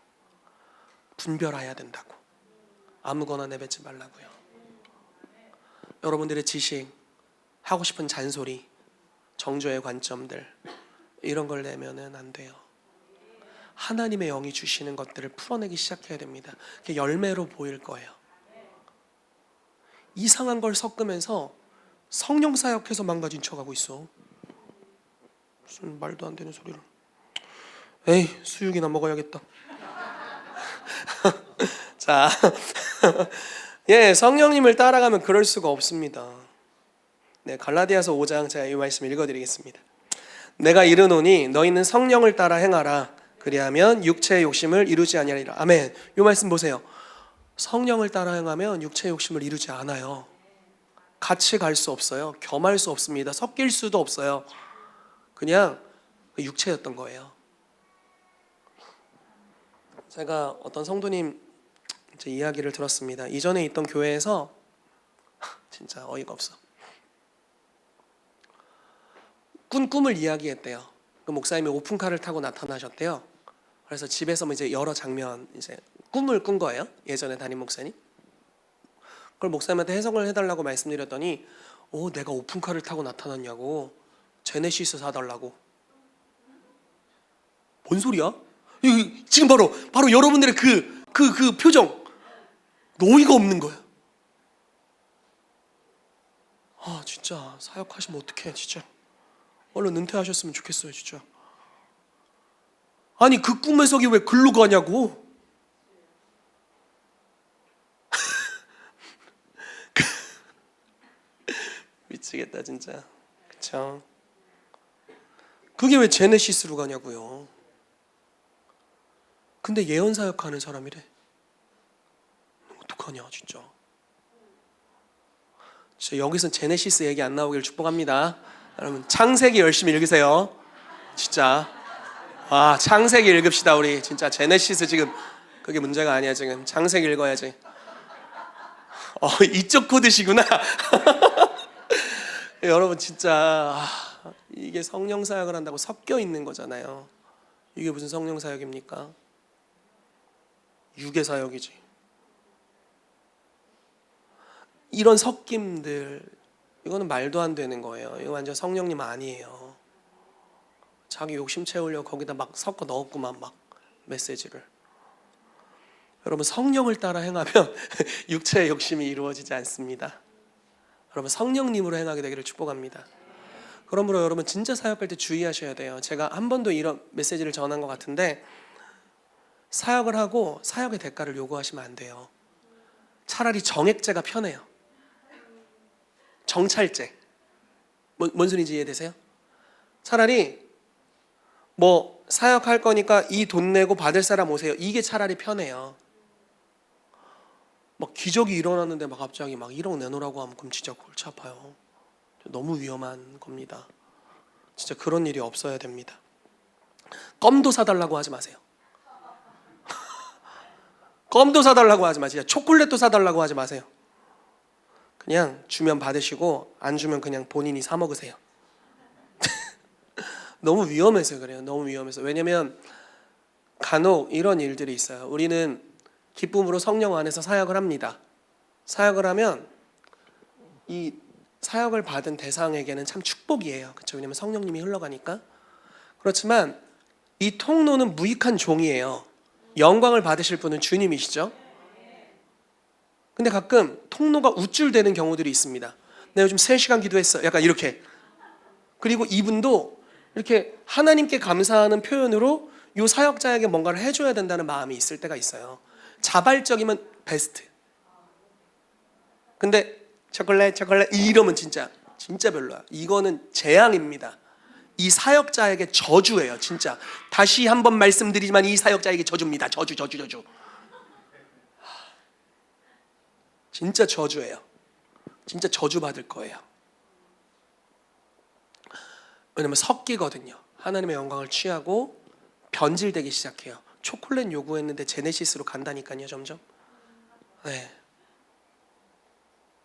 분별해야 된다고. 아무거나 내뱉지 말라고요. 여러분들의 지식, 하고 싶은 잔소리, 정죄의 관점들, 이런 걸 내면은 안 돼요. 하나님의 영이 주시는 것들을 풀어내기 시작해야 됩니다. 그게 열매로 보일 거예요. 이상한 걸 섞으면서 성령 사역해서 망가진 척하고 있어. 무슨 말도 안 되는 소리를. 에이, 수육이나 먹어야겠다. 자, 예, 성령님을 따라가면 그럴 수가 없습니다. 네, 갈라디아서 5장 제가 이 말씀 읽어드리겠습니다. 내가 이르노니 너희는 성령을 따라 행하라. 그리하면 육체의 욕심을 이루지 아니하리라. 아멘. 이 말씀 보세요. 성령을 따라 행하면 육체의 욕심을 이루지 않아요. 같이 갈 수 없어요. 겸할 수 없습니다. 섞일 수도 없어요. 그냥 육체였던 거예요. 제가 어떤 성도님 이야기를 들었습니다. 이전에 있던 교회에서 진짜 어이가 없어. 꿈을 이야기했대요. 그 목사님이 오픈카를 타고 나타나셨대요. 그래서 집에서 이제 여러 장면 이제 꿈을 꾼 거예요. 예전에 담임 목사님. 그걸 목사님한테 해석을 해달라고 말씀드렸더니, 내가 오픈카를 타고 나타났냐고 제네시스 사달라고. 뭔 소리야? 지금 바로 여러분들의 그 표정, 어이가 없는 거야. 아, 진짜 사역하시면 어떡해, 진짜. 얼른 은퇴하셨으면 좋겠어요, 진짜. 아니, 그 꿈의 석이 왜 글로 가냐고. 미치겠다, 진짜. 그쵸? 그게 왜 제네시스로 가냐고요. 근데 예언 사역하는 사람이래. 어떡하냐, 진짜. 여기서 제네시스 얘기 안 나오길 축복합니다. 여러분, 창세기 열심히 읽으세요. 진짜. 창세기 읽읍시다, 우리. 진짜 제네시스 지금 그게 문제가 아니야, 지금. 창세기 읽어야지. 이쪽 코드시구나. 여러분, 진짜 이게 성령 사역을 한다고 섞여 있는 거잖아요. 이게 무슨 성령 사역입니까? 육의 사역이지. 이런 섞임들, 이거는 말도 안 되는 거예요. 이거 완전 성령님 아니에요. 자기 욕심 채우려고 거기다 막 섞어 넣었구만, 막 메시지를. 여러분, 성령을 따라 행하면 육체의 욕심이 이루어지지 않습니다. 여러분, 성령님으로 행하게 되기를 축복합니다. 그러므로 여러분, 진짜 사역할 때 주의하셔야 돼요. 제가 한 번도 이런 메시지를 전한 것 같은데, 사역을 하고 사역의 대가를 요구하시면 안 돼요. 차라리 정액제가 편해요. 정찰제. 뭔 소리인지 이해되세요? 차라리 사역할 거니까 이 돈 내고 받을 사람 오세요. 이게 차라리 편해요. 기적이 일어났는데 갑자기 1억 내놓으라고 하면 그럼 진짜 골치 아파요. 너무 위험한 겁니다. 진짜 그런 일이 없어야 됩니다. 껌도 사달라고 하지 마세요. 껌도 사달라고 하지 마세요. 초콜릿도 사달라고 하지 마세요. 그냥 주면 받으시고 안 주면 그냥 본인이 사 먹으세요. 너무 위험해서 그래요. 너무 위험해서. 왜냐면 간혹 이런 일들이 있어요. 우리는 기쁨으로 성령 안에서 사역을 합니다. 사역을 하면 이 사역을 받은 대상에게는 참 축복이에요. 그렇죠? 왜냐면 성령님이 흘러가니까. 그렇지만 이 통로는 무익한 종이에요. 영광을 받으실 분은 주님이시죠. 근데 가끔 통로가 우쭐대는 경우들이 있습니다. 내가 요즘 3시간 기도했어. 약간 이렇게. 그리고 이분도 이렇게 하나님께 감사하는 표현으로 이 사역자에게 뭔가를 해줘야 된다는 마음이 있을 때가 있어요. 자발적이면 베스트. 근데 초콜릿 이러면 진짜 별로야. 이거는 재앙입니다. 이 사역자에게 저주예요. 진짜 다시 한번 말씀드리지만 이 사역자에게 저주입니다. 저주. 진짜 저주예요. 진짜 저주받을 거예요. 왜냐면 섞이거든요. 하나님의 영광을 취하고 변질되기 시작해요. 초콜릿 요구했는데 제네시스로 간다니까요. 점점. 네.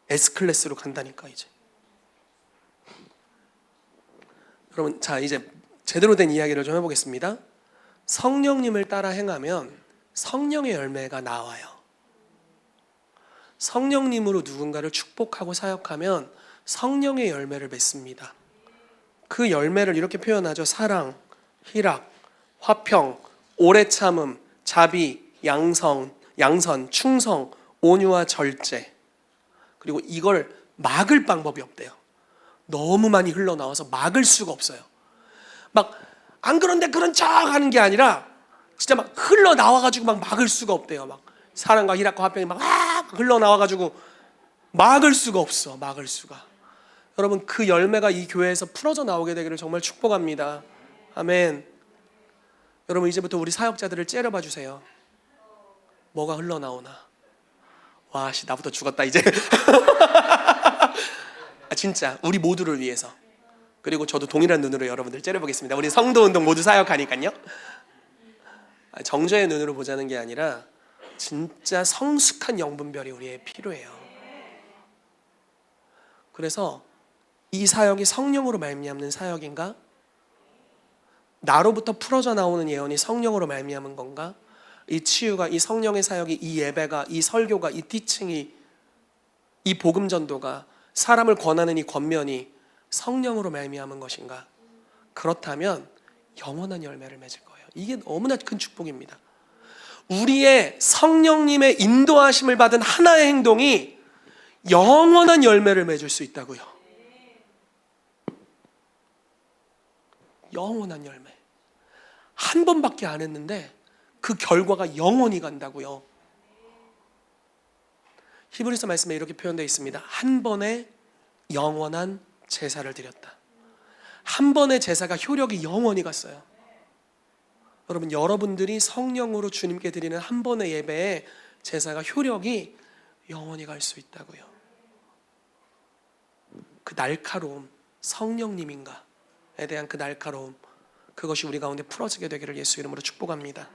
S클래스로 간다니까 이제. 여러분, 자 이제 제대로 된 이야기를 좀 해보겠습니다. 성령님을 따라 행하면 성령의 열매가 나와요. 성령님으로 누군가를 축복하고 사역하면 성령의 열매를 맺습니다. 그 열매를 이렇게 표현하죠. 사랑, 희락, 화평, 오래 참음, 자비, 양선, 충성, 온유와 절제. 그리고 이걸 막을 방법이 없대요. 너무 많이 흘러나와서 막을 수가 없어요. 막 안 그런데 그런 척 하는 게 아니라 진짜 막 흘러나와가지고 막 막을 수가 없대요. 막 사랑과 희락과 화평이 막 흘러나와가지고 막을 수가 없어. 막을 수가. 여러분, 그 열매가 이 교회에서 풀어져 나오게 되기를 정말 축복합니다. 아멘. 여러분, 이제부터 우리 사역자들을 째려봐 주세요. 뭐가 흘러나오나. 와, 씨, 나부터 죽었다 이제. 진짜 우리 모두를 위해서. 그리고 저도 동일한 눈으로 여러분들 째려보겠습니다. 우리 성도운동 모두 사역하니까요. 정죄의 눈으로 보자는 게 아니라 진짜 성숙한 영분별이 우리에 필요해요. 그래서 이 사역이 성령으로 말미암는 사역인가? 나로부터 풀어져 나오는 예언이 성령으로 말미암은 건가? 이 치유가, 이 성령의 사역이, 이 예배가, 이 설교가, 이 티칭이, 이 복음 전도가, 사람을 권하는 이 권면이 성령으로 말미암은 것인가? 그렇다면 영원한 열매를 맺을 거예요. 이게 너무나 큰 축복입니다. 우리의 성령님의 인도하심을 받은 하나의 행동이 영원한 열매를 맺을 수 있다고요. 영원한 열매. 한 번밖에 안 했는데 그 결과가 영원히 간다고요. 히브리서 말씀에 이렇게 표현되어 있습니다. 한 번에 영원한 제사를 드렸다. 한 번의 제사가 효력이 영원히 갔어요. 여러분, 여러분들이 성령으로 주님께 드리는 한 번의 예배에 제사가 효력이 영원히 갈 수 있다고요. 그 날카로움, 성령님인가에 대한 그 날카로움, 그것이 우리 가운데 풀어지게 되기를 예수 이름으로 축복합니다.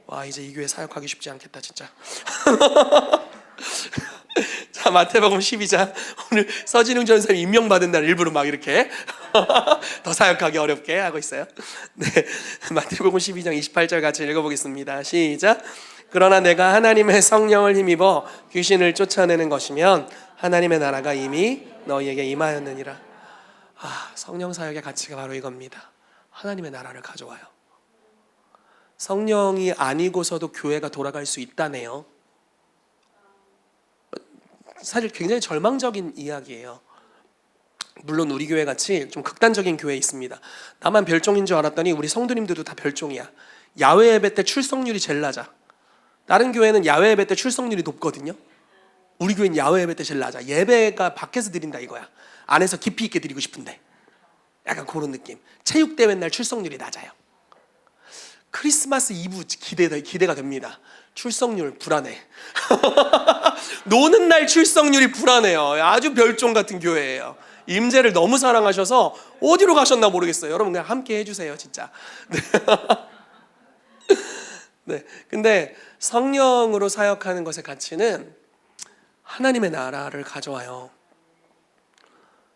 와, 이제 이 교회 사역하기 쉽지 않겠다 진짜. 자, 마태복음 12장. 오늘 서진웅 전사님 임명받은 날 일부러 막 이렇게 더 사역하기 어렵게 하고 있어요. 네, 마태복음 12장 28절 같이 읽어보겠습니다. 시작. 그러나 내가 하나님의 성령을 힘입어 귀신을 쫓아내는 것이면 하나님의 나라가 이미 너희에게 임하였느니라. 성령 사역의 가치가 바로 이겁니다. 하나님의 나라를 가져와요. 성령이 아니고서도 교회가 돌아갈 수 있다네요. 사실 굉장히 절망적인 이야기예요. 물론 우리 교회 같이 좀 극단적인 교회 있습니다. 나만 별종인 줄 알았더니 우리 성도님들도 다 별종이야. 야외 예배 때 출석률이 제일 낮아. 다른 교회는 야외 예배 때 출석률이 높거든요. 우리 교회는 야외 예배 때 제일 낮아. 예배가 밖에서 드린다 이거야. 안에서 깊이 있게 드리고 싶은데. 약간 그런 느낌. 체육대회 날 출석률이 낮아요. 크리스마스 이브 기대가 됩니다. 출석률 불안해. 노는 날 출석률이 불안해요. 아주 별종 같은 교회예요. 임재를 너무 사랑하셔서 어디로 가셨나 모르겠어요. 여러분 그냥 함께 해주세요 진짜. 네. 근데 성령으로 사역하는 것의 가치는 하나님의 나라를 가져와요.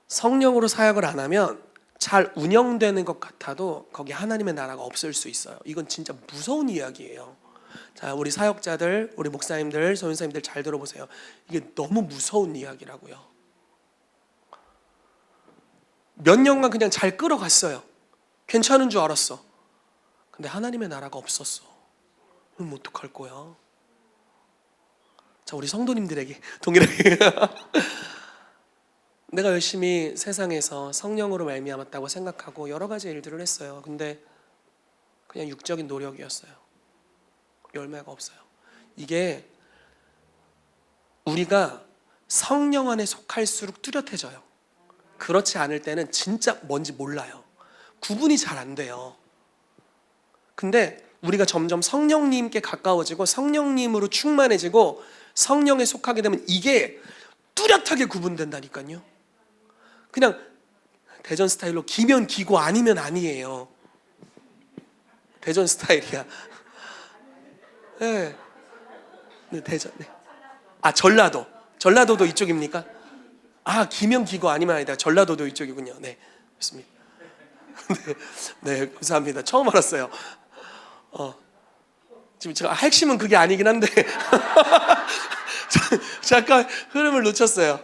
성령으로 사역을 안 하면 잘 운영되는 것 같아도 거기 하나님의 나라가 없을 수 있어요. 이건 진짜 무서운 이야기예요. 자, 우리 사역자들, 우리 목사님들, 선생님들 잘 들어보세요. 이게 너무 무서운 이야기라고요. 몇 년간 그냥 잘 끌어갔어요. 괜찮은 줄 알았어. 근데 하나님의 나라가 없었어. 그럼 어떡할 거야? 자, 우리 성도님들에게 동일하게 내가 열심히 세상에서 성령으로 말미암았다고 생각하고 여러 가지 일들을 했어요. 근데 그냥 육적인 노력이었어요. 열매가 없어요. 이게 우리가 성령 안에 속할수록 뚜렷해져요. 그렇지 않을 때는 진짜 뭔지 몰라요. 구분이 잘 안 돼요. 근데 우리가 점점 성령님께 가까워지고 성령님으로 충만해지고 성령에 속하게 되면 이게 뚜렷하게 구분된다니까요. 그냥 대전 스타일로 기면 기고 아니면 아니에요. 대전 스타일이야. 네. 네, 대전. 네. 전라도도 이쪽입니까? 기면 기고 아니면 아니다. 전라도도 이쪽이군요. 네, 좋습니다. 네, 감사합니다. 처음 알았어요. 지금 제가 핵심은 그게 아니긴 한데 잠깐 흐름을 놓쳤어요.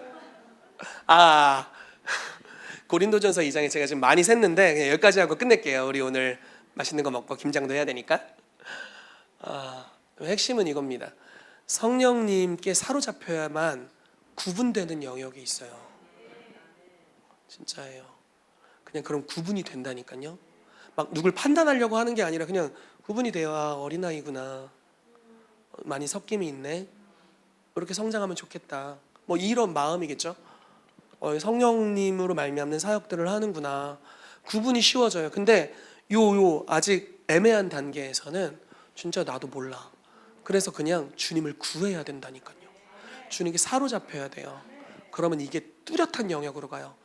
고린도전서 2장에 제가 지금 많이 샜는데 그냥 여기까지 하고 끝낼게요. 우리 오늘 맛있는 거 먹고 김장도 해야 되니까. 핵심은 이겁니다. 성령님께 사로잡혀야만 구분되는 영역이 있어요. 진짜예요. 그냥 그럼 구분이 된다니까요. 막 누굴 판단하려고 하는 게 아니라 그냥 구분이 돼요. 어린아이구나. 많이 섞임이 있네. 이렇게 성장하면 좋겠다. 뭐 이런 마음이겠죠. 성령님으로 말미암는 사역들을 하는구나. 구분이 쉬워져요. 근데 요 아직 애매한 단계에서는 진짜 나도 몰라. 그래서 그냥 주님을 구해야 된다니까요. 주님께 사로잡혀야 돼요. 그러면 이게 뚜렷한 영역으로 가요.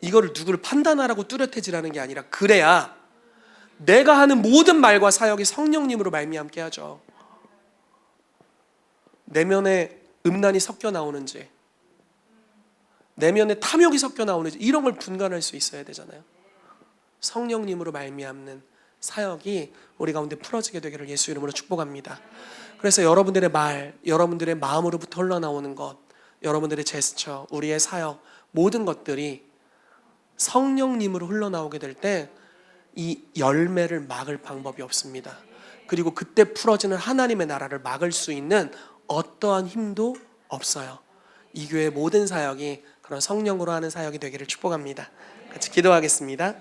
이거를 누구를 판단하라고 뚜렷해지라는 게 아니라 그래야 내가 하는 모든 말과 사역이 성령님으로 말미암게 하죠. 내면에 음란이 섞여 나오는지, 내면에 탐욕이 섞여 나오는지 이런 걸 분간할 수 있어야 되잖아요. 성령님으로 말미암는 사역이 우리 가운데 풀어지게 되기를 예수 이름으로 축복합니다. 그래서 여러분들의 말, 여러분들의 마음으로부터 흘러나오는 것, 여러분들의 제스처, 우리의 사역 모든 것들이 성령님으로 흘러나오게 될 때 이 열매를 막을 방법이 없습니다. 그리고 그때 풀어지는 하나님의 나라를 막을 수 있는 어떠한 힘도 없어요. 이 교회의 모든 사역이 그런 성령으로 하는 사역이 되기를 축복합니다. 같이 기도하겠습니다.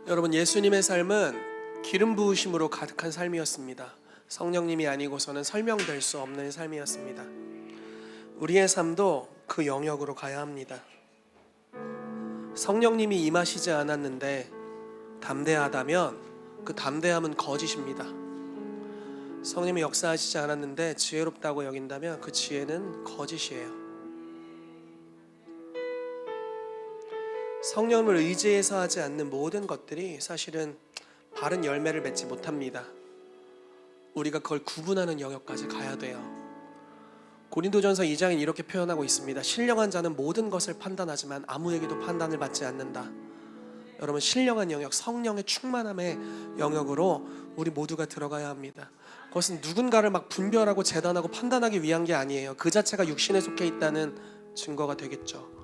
여러분, 예수님의 삶은 기름 부으심으로 가득한 삶이었습니다. 성령님이 아니고서는 설명될 수 없는 삶이었습니다. 우리의 삶도 그 영역으로 가야 합니다. 성령님이 임하시지 않았는데 담대하다면 그 담대함은 거짓입니다. 성령님이 역사하시지 않았는데 지혜롭다고 여긴다면 그 지혜는 거짓이에요. 성령을 의지해서 하지 않는 모든 것들이 사실은 바른 열매를 맺지 못합니다. 우리가 그걸 구분하는 영역까지 가야 돼요. 고린도전서 2장엔 이렇게 표현하고 있습니다. 신령한 자는 모든 것을 판단하지만 아무에게도 판단을 받지 않는다. 여러분, 신령한 영역, 성령의 충만함의 영역으로 우리 모두가 들어가야 합니다. 그것은 누군가를 막 분별하고 재단하고 판단하기 위한 게 아니에요. 그 자체가 육신에 속해 있다는 증거가 되겠죠.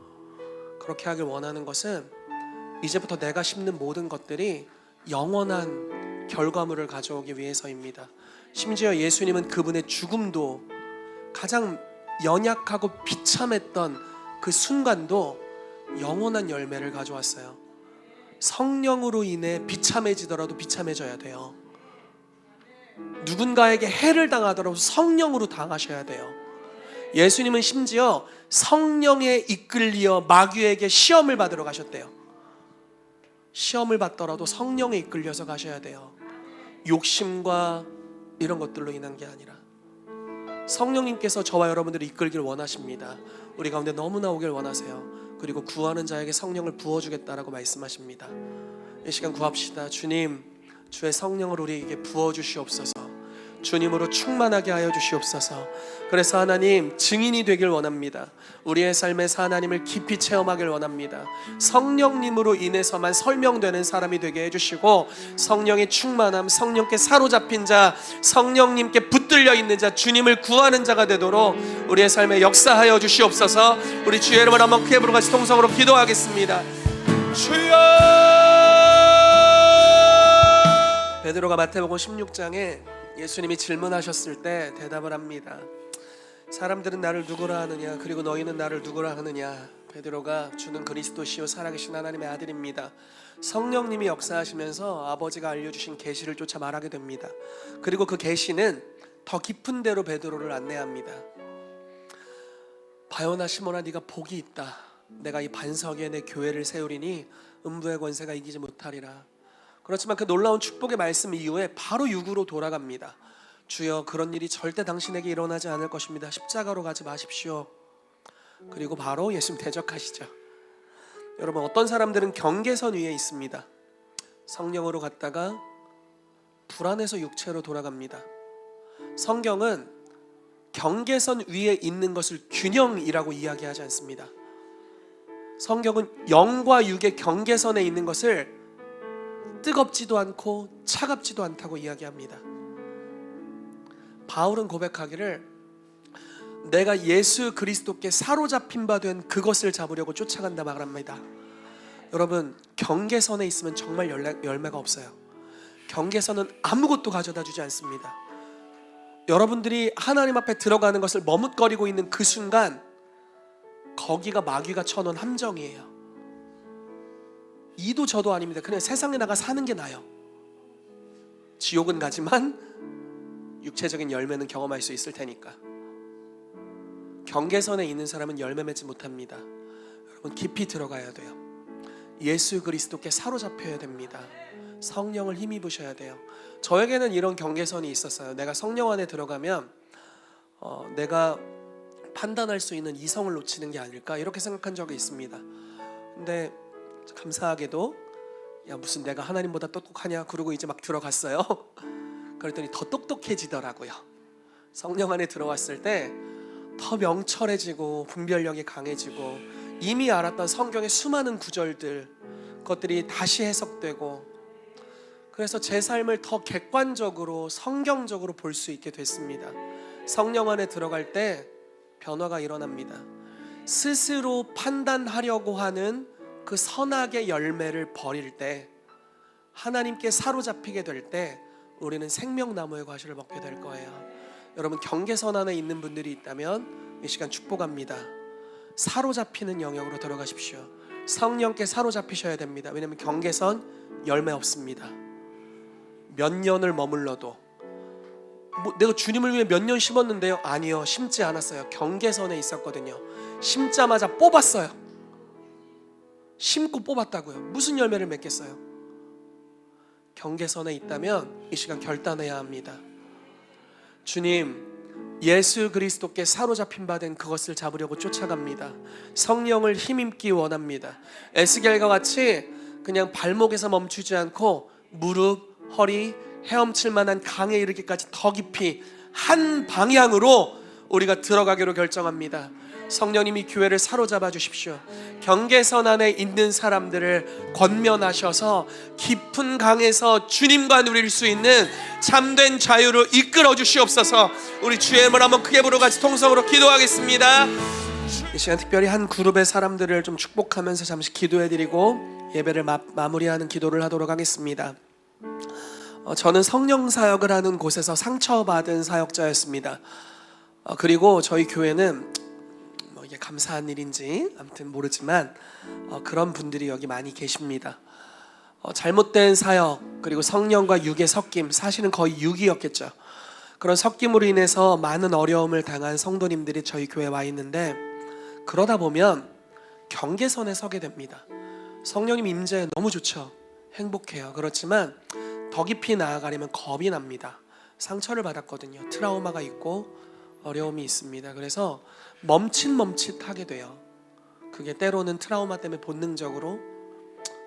그렇게 하길 원하는 것은 이제부터 내가 심는 모든 것들이 영원한 결과물을 가져오기 위해서입니다. 심지어 예수님은 그분의 죽음도 가장 연약하고 비참했던 그 순간도 영원한 열매를 가져왔어요. 성령으로 인해 비참해지더라도 비참해져야 돼요. 누군가에게 해를 당하더라도 성령으로 당하셔야 돼요. 예수님은 심지어 성령에 이끌려 마귀에게 시험을 받으러 가셨대요. 시험을 받더라도 성령에 이끌려서 가셔야 돼요. 욕심과 이런 것들로 인한 게 아니라 성령님께서 저와 여러분들을 이끌길 원하십니다. 우리 가운데 너무나 오길 원하세요. 그리고 구하는 자에게 성령을 부어주겠다라고 말씀하십니다. 이 시간 구합시다. 주님, 주의 성령을 우리에게 부어주시옵소서. 주님으로 충만하게 하여 주시옵소서. 그래서 하나님, 증인이 되길 원합니다. 우리의 삶에서 하나님을 깊이 체험하길 원합니다. 성령님으로 인해서만 설명되는 사람이 되게 해주시고, 성령의 충만함, 성령께 사로잡힌 자, 성령님께 붙들려 있는 자, 주님을 구하는 자가 되도록 우리의 삶에 역사하여 주시옵소서. 우리 주의 이름을 한번 크게 부르고 같이 통성으로 기도하겠습니다. 주여! 베드로가 마태복음 16장에 예수님이 질문하셨을 때 대답을 합니다. 사람들은 나를 누구라 하느냐, 그리고 너희는 나를 누구라 하느냐. 베드로가 주는 그리스도시요 살아계신 하나님의 아들입니다. 성령님이 역사하시면서 아버지가 알려주신 계시를 쫓아 말하게 됩니다. 그리고 그 계시는 더 깊은 데로 베드로를 안내합니다. 바요나 시몬아, 네가 복이 있다. 내가 이 반석 위에 내 교회를 세우리니 음부의 권세가 이기지 못하리라. 그렇지만 그 놀라운 축복의 말씀 이후에 바로 육으로 돌아갑니다. 주여, 그런 일이 절대 당신에게 일어나지 않을 것입니다. 십자가로 가지 마십시오. 그리고 바로 예수님 대적하시죠. 여러분, 어떤 사람들은 경계선 위에 있습니다. 성령으로 갔다가 불안해서 육체로 돌아갑니다. 성경은 경계선 위에 있는 것을 균형이라고 이야기하지 않습니다. 성경은 영과 육의 경계선에 있는 것을 뜨겁지도 않고 차갑지도 않다고 이야기합니다. 바울은 고백하기를 내가 예수 그리스도께 사로잡힌 바 된 그것을 잡으려고 쫓아간다 말합니다. 여러분, 경계선에 있으면 정말 열매가 없어요. 경계선은 아무것도 가져다 주지 않습니다. 여러분들이 하나님 앞에 들어가는 것을 머뭇거리고 있는 그 순간, 거기가 마귀가 쳐놓은 함정이에요. 이도 저도 아닙니다. 그냥 세상에 나가 사는 게 나아요. 지옥은 가지만 육체적인 열매는 경험할 수 있을 테니까. 경계선에 있는 사람은 열매 맺지 못합니다. 여러분, 깊이 들어가야 돼요. 예수 그리스도께 사로잡혀야 됩니다. 성령을 힘입으셔야 돼요. 저에게는 이런 경계선이 있었어요. 내가 성령 안에 들어가면 내가 판단할 수 있는 이성을 놓치는 게 아닐까, 이렇게 생각한 적이 있습니다. 근데 감사하게도 야, 무슨 내가 하나님보다 똑똑하냐, 그러고 이제 막 들어갔어요. 그랬더니 더 똑똑해지더라고요. 성령 안에 들어왔을 때 더 명철해지고 분별력이 강해지고, 이미 알았던 성경의 수많은 구절들, 그것들이 다시 해석되고, 그래서 제 삶을 더 객관적으로 성경적으로 볼 수 있게 됐습니다. 성령 안에 들어갈 때 변화가 일어납니다. 스스로 판단하려고 하는 그 선악의 열매를 버릴 때, 하나님께 사로잡히게 될 때 우리는 생명나무의 과실을 먹게 될 거예요. 여러분, 경계선 안에 있는 분들이 있다면 이 시간 축복합니다. 사로잡히는 영역으로 들어가십시오. 성령께 사로잡히셔야 됩니다. 왜냐하면 경계선 열매 없습니다. 몇 년을 머물러도 내가 주님을 위해 몇 년 심었는데요? 아니요, 심지 않았어요. 경계선에 있었거든요. 심자마자 뽑았어요. 심고 뽑았다고요. 무슨 열매를 맺겠어요? 경계선에 있다면 이 시간 결단해야 합니다. 주님, 예수 그리스도께 사로잡힌 바 된 그것을 잡으려고 쫓아갑니다. 성령을 힘입기 원합니다. 에스겔과 같이 그냥 발목에서 멈추지 않고 무릎, 허리, 헤엄칠 만한 강에 이르기까지 더 깊이 한 방향으로 우리가 들어가기로 결정합니다. 성령님이 교회를 사로잡아 주십시오. 경계선 안에 있는 사람들을 권면하셔서 깊은 강에서 주님과 누릴 수 있는 참된 자유로 이끌어 주시옵소서. 우리 주의 이름을 한번 크게 부르고 같이 통성으로 기도하겠습니다. 이 시간 특별히 한 그룹의 사람들을 좀 축복하면서 잠시 기도해드리고 예배를 마무리하는 기도를 하도록 하겠습니다. 저는 성령 사역을 하는 곳에서 상처받은 사역자였습니다. 그리고 저희 교회는 이게 감사한 일인지 아무튼 모르지만 그런 분들이 여기 많이 계십니다. 잘못된 사역, 그리고 성령과 육의 섞임, 사실은 거의 육이었겠죠. 그런 섞임으로 인해서 많은 어려움을 당한 성도님들이 저희 교회에 와 있는데, 그러다 보면 경계선에 서게 됩니다. 성령님 임재 너무 좋죠. 행복해요. 그렇지만 더 깊이 나아가려면 겁이 납니다. 상처를 받았거든요. 트라우마가 있고 어려움이 있습니다. 그래서 멈칫멈칫하게 돼요. 그게 때로는 트라우마 때문에 본능적으로,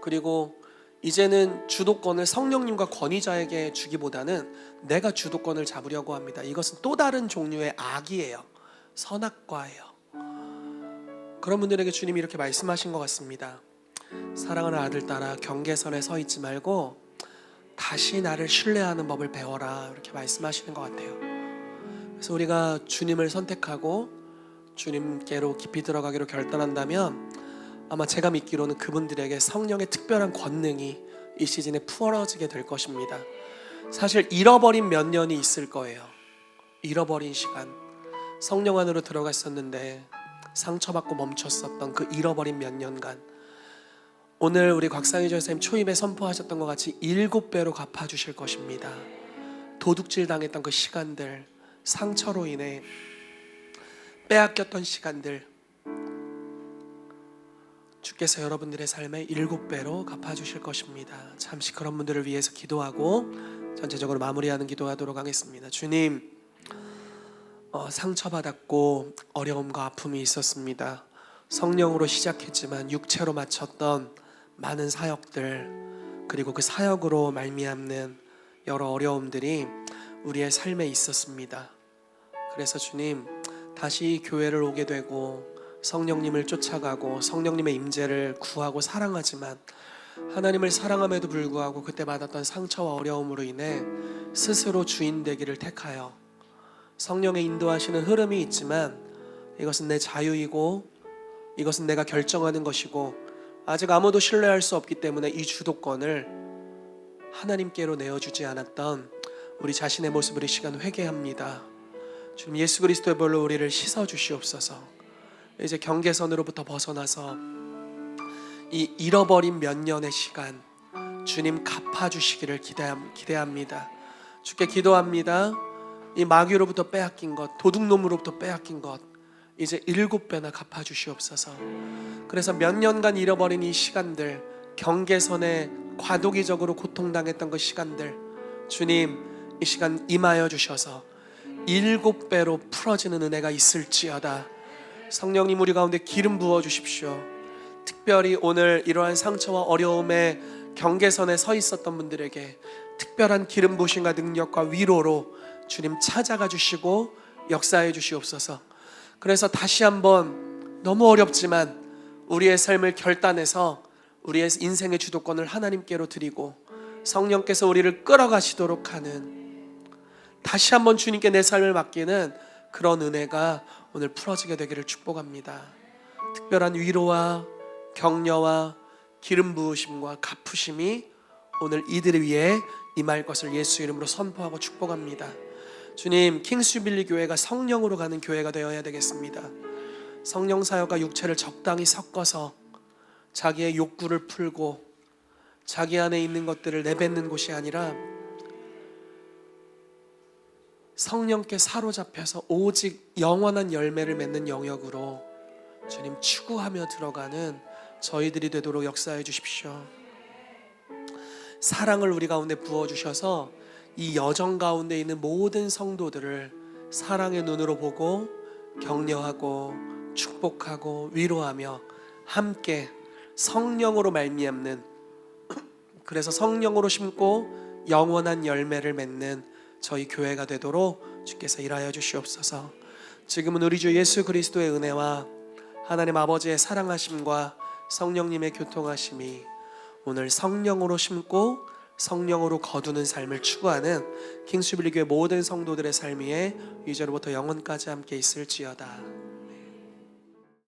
그리고 이제는 주도권을 성령님과 권위자에게 주기보다는 내가 주도권을 잡으려고 합니다. 이것은 또 다른 종류의 악이에요. 선악과예요. 그런 분들에게 주님이 이렇게 말씀하신 것 같습니다. 사랑하는 아들 딸아, 경계선에 서 있지 말고 다시 나를 신뢰하는 법을 배워라, 이렇게 말씀하시는 것 같아요. 그래서 우리가 주님을 선택하고 주님께로 깊이 들어가기로 결단한다면 아마 제가 믿기로는 그분들에게 성령의 특별한 권능이 이 시즌에 풀어지게 될 것입니다. 사실 잃어버린 몇 년이 있을 거예요. 잃어버린 시간, 성령 안으로 들어갔었는데 상처받고 멈췄었던 그 잃어버린 몇 년간, 오늘 우리 곽상희 전사님 초임에 선포하셨던 것 같이 7배로 갚아주실 것입니다. 도둑질 당했던 그 시간들, 상처로 인해 빼앗겼던 시간들, 주께서 여러분들의 삶에 7배로 갚아주실 것입니다. 잠시 그런 분들을 위해서 기도하고 전체적으로 마무리하는 기도하도록 하겠습니다. 주님, 상처받았고 어려움과 아픔이 있었습니다. 성령으로 시작했지만 육체로 마쳤던 많은 사역들, 그리고 그 사역으로 말미암는 여러 어려움들이 우리의 삶에 있었습니다. 그래서 주님, 다시 교회를 오게 되고 성령님을 쫓아가고 성령님의 임재를 구하고 사랑하지만, 하나님을 사랑함에도 불구하고 그때 받았던 상처와 어려움으로 인해 스스로 주인 되기를 택하여 성령의 인도하시는 흐름이 있지만, 이것은 내 자유이고 이것은 내가 결정하는 것이고 아직 아무도 신뢰할 수 없기 때문에 이 주도권을 하나님께로 내어주지 않았던 우리 자신의 모습을 이 시간 회개합니다. 주님, 예수 그리스도의 벌로 우리를 씻어주시옵소서. 이제 경계선으로부터 벗어나서 이 잃어버린 몇 년의 시간, 주님 갚아주시기를 기대합니다. 주께 기도합니다. 이 마귀로부터 빼앗긴 것, 도둑놈으로부터 빼앗긴 것, 이제 7배나 갚아주시옵소서. 그래서 몇 년간 잃어버린 이 시간들, 경계선에 과도기적으로 고통당했던 그 시간들, 주님 이 시간 임하여 주셔서 7배로 풀어지는 은혜가 있을지어다. 성령님, 우리 가운데 기름 부어 주십시오. 특별히 오늘 이러한 상처와 어려움의 경계선에 서 있었던 분들에게 특별한 기름 부으심과 능력과 위로로 주님 찾아가 주시고 역사해 주시옵소서. 그래서 다시 한번 너무 어렵지만 우리의 삶을 결단해서 우리의 인생의 주도권을 하나님께로 드리고 성령께서 우리를 끌어가시도록 하는, 다시 한번 주님께 내 삶을 맡기는 그런 은혜가 오늘 풀어지게 되기를 축복합니다. 특별한 위로와 격려와 기름 부으심과 갚으심이 오늘 이들 위에 임할 것을 예수 이름으로 선포하고 축복합니다. 주님, 킹스주빌리 교회가 성령으로 가는 교회가 되어야 되겠습니다. 성령 사역과 육체를 적당히 섞어서 자기의 욕구를 풀고 자기 안에 있는 것들을 내뱉는 곳이 아니라 성령께 사로잡혀서 오직 영원한 열매를 맺는 영역으로 주님 추구하며 들어가는 저희들이 되도록 역사해 주십시오. 사랑을 우리 가운데 부어주셔서 이 여정 가운데 있는 모든 성도들을 사랑의 눈으로 보고 격려하고 축복하고 위로하며 함께 성령으로 말미암는, 그래서 성령으로 심고 영원한 열매를 맺는 저희 교회가 되도록 주께서 일하여 주시옵소서. 지금은 우리 주 예수 그리스도의 은혜와 하나님 아버지의 사랑하심과 성령님의 교통하심이 오늘 성령으로 심고 성령으로 거두는 삶을 추구하는 킹스주빌리 교회 모든 성도들의 삶 위에 이제로부터 영원까지 함께 있을지어다.